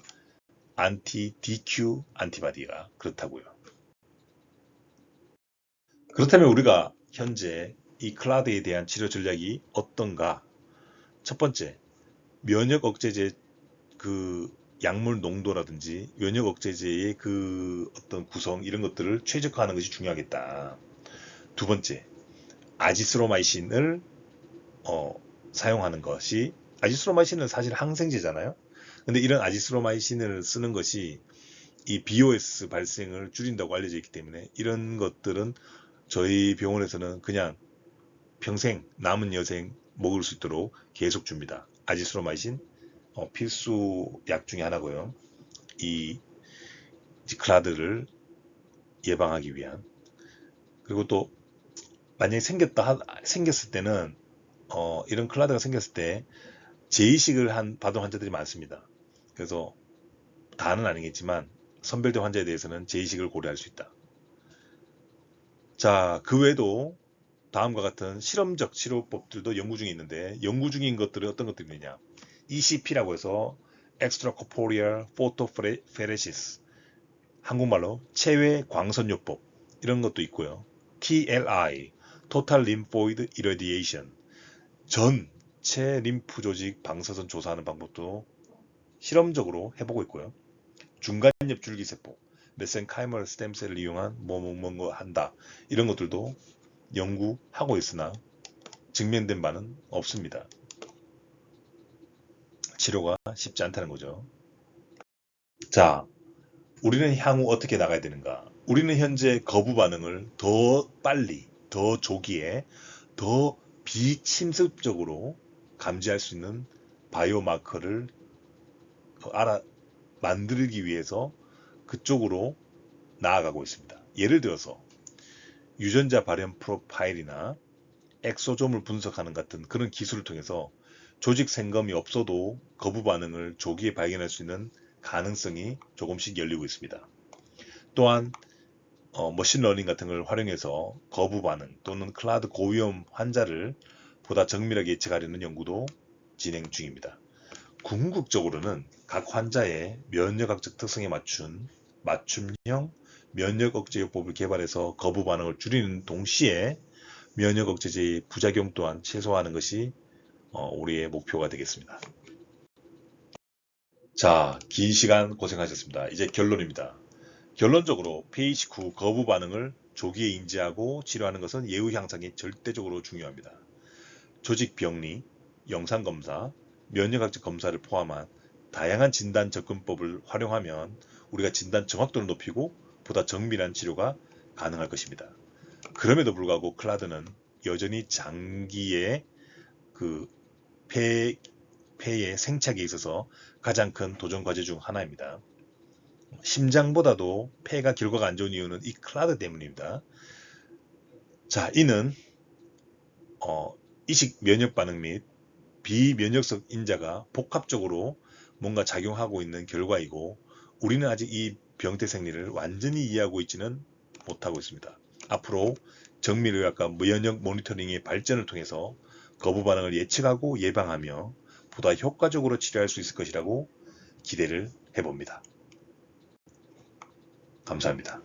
안티 DQ 안티바디가 그렇다고요. 그렇다면 우리가 현재 이 클라드에 대한 치료 전략이 어떤가? 첫 번째, 면역 억제제 그 약물 농도라든지 면역 억제제의 그 어떤 구성, 이런 것들을 최적화하는 것이 중요하겠다. 두 번째, 아지스로마이신을 사용하는 것이, 아지스로마이신은 사실 항생제잖아요. 근데 이런 아지스로마이신을 쓰는 것이 이 BOS 발생을 줄인다고 알려져 있기 때문에 이런 것들은 저희 병원에서는 그냥 평생 남은 여생 먹을 수 있도록 계속 줍니다. 아지스로마이신 필수 약 중에 하나고요. 이 클라드를 예방하기 위한. 그리고 또 만약에 생겼을 때는 이런 클라드가 생겼을 때 재이식을 받은 환자들이 많습니다. 그래서 다는 아니겠지만 선별된 환자에 대해서는 재이식을 고려할 수 있다. 자, 그 외에도 다음과 같은 실험적 치료법들도 연구 중에 있는데, 연구 중인 것들은 어떤 것들이 있느냐? ECP라고 해서 Extracorporeal Photopheresis, 한국말로 체외 광선요법, 이런 것도 있고요. TLI, Total Lymphoid Irradiation, 전체 림프 조직 방사선 조사하는 방법도 실험적으로 해보고 있고요. 중간엽 줄기세포, 메센카이멀 스템셀을 이용한 뭐 한다, 이런 것들도 연구하고 있으나 증명된 바는 없습니다. 치료가 쉽지 않다는 거죠. 자, 우리는 향후 어떻게 나가야 되는가? 우리는 현재 거부 반응을 더 빨리, 더 조기에, 더 비침습적으로 감지할 수 있는 바이오마커를 만들기 위해서 그쪽으로 나아가고 있습니다. 예를 들어서 유전자 발현 프로파일이나 엑소점을 분석하는 같은 그런 기술을 통해서 조직 생검이 없어도 거부 반응을 조기에 발견할 수 있는 가능성이 조금씩 열리고 있습니다. 또한 머신러닝 같은 걸 활용해서 거부 반응 또는 클라드 고위험 환자를 보다 정밀하게 예측하려는 연구도 진행 중입니다. 궁극적으로는 각 환자의 면역학적 특성에 맞춘 맞춤형 면역 억제요법을 개발해서 거부 반응을 줄이는 동시에 면역 억제제의 부작용 또한 최소화하는 것이 우리의 목표가 되겠습니다. 자, 긴 시간 고생하셨습니다. 이제 결론입니다. 결론적으로 PH9 거부 반응을 조기에 인지하고 치료하는 것은 예후 향상이 절대적으로 중요합니다. 조직 병리, 영상검사, 면역학적 검사를 포함한 다양한 진단 접근법을 활용하면 우리가 진단 정확도를 높이고 보다 정밀한 치료가 가능할 것입니다. 그럼에도 불구하고 클라드는 여전히 장기의 그 폐의 생착에 있어서 가장 큰 도전 과제 중 하나입니다. 심장보다도 폐가 결과가 안 좋은 이유는 이 클라드 때문입니다. 자, 이는 이식 면역 반응 및 비면역성 인자가 복합적으로 뭔가 작용하고 있는 결과이고, 우리는 아직 이 병태 생리를 완전히 이해하고 있지는 못하고 있습니다. 앞으로 정밀의학과 면역 모니터링의 발전을 통해서 거부 반응을 예측하고 예방하며 보다 효과적으로 치료할 수 있을 것이라고 기대를 해봅니다. 감사합니다.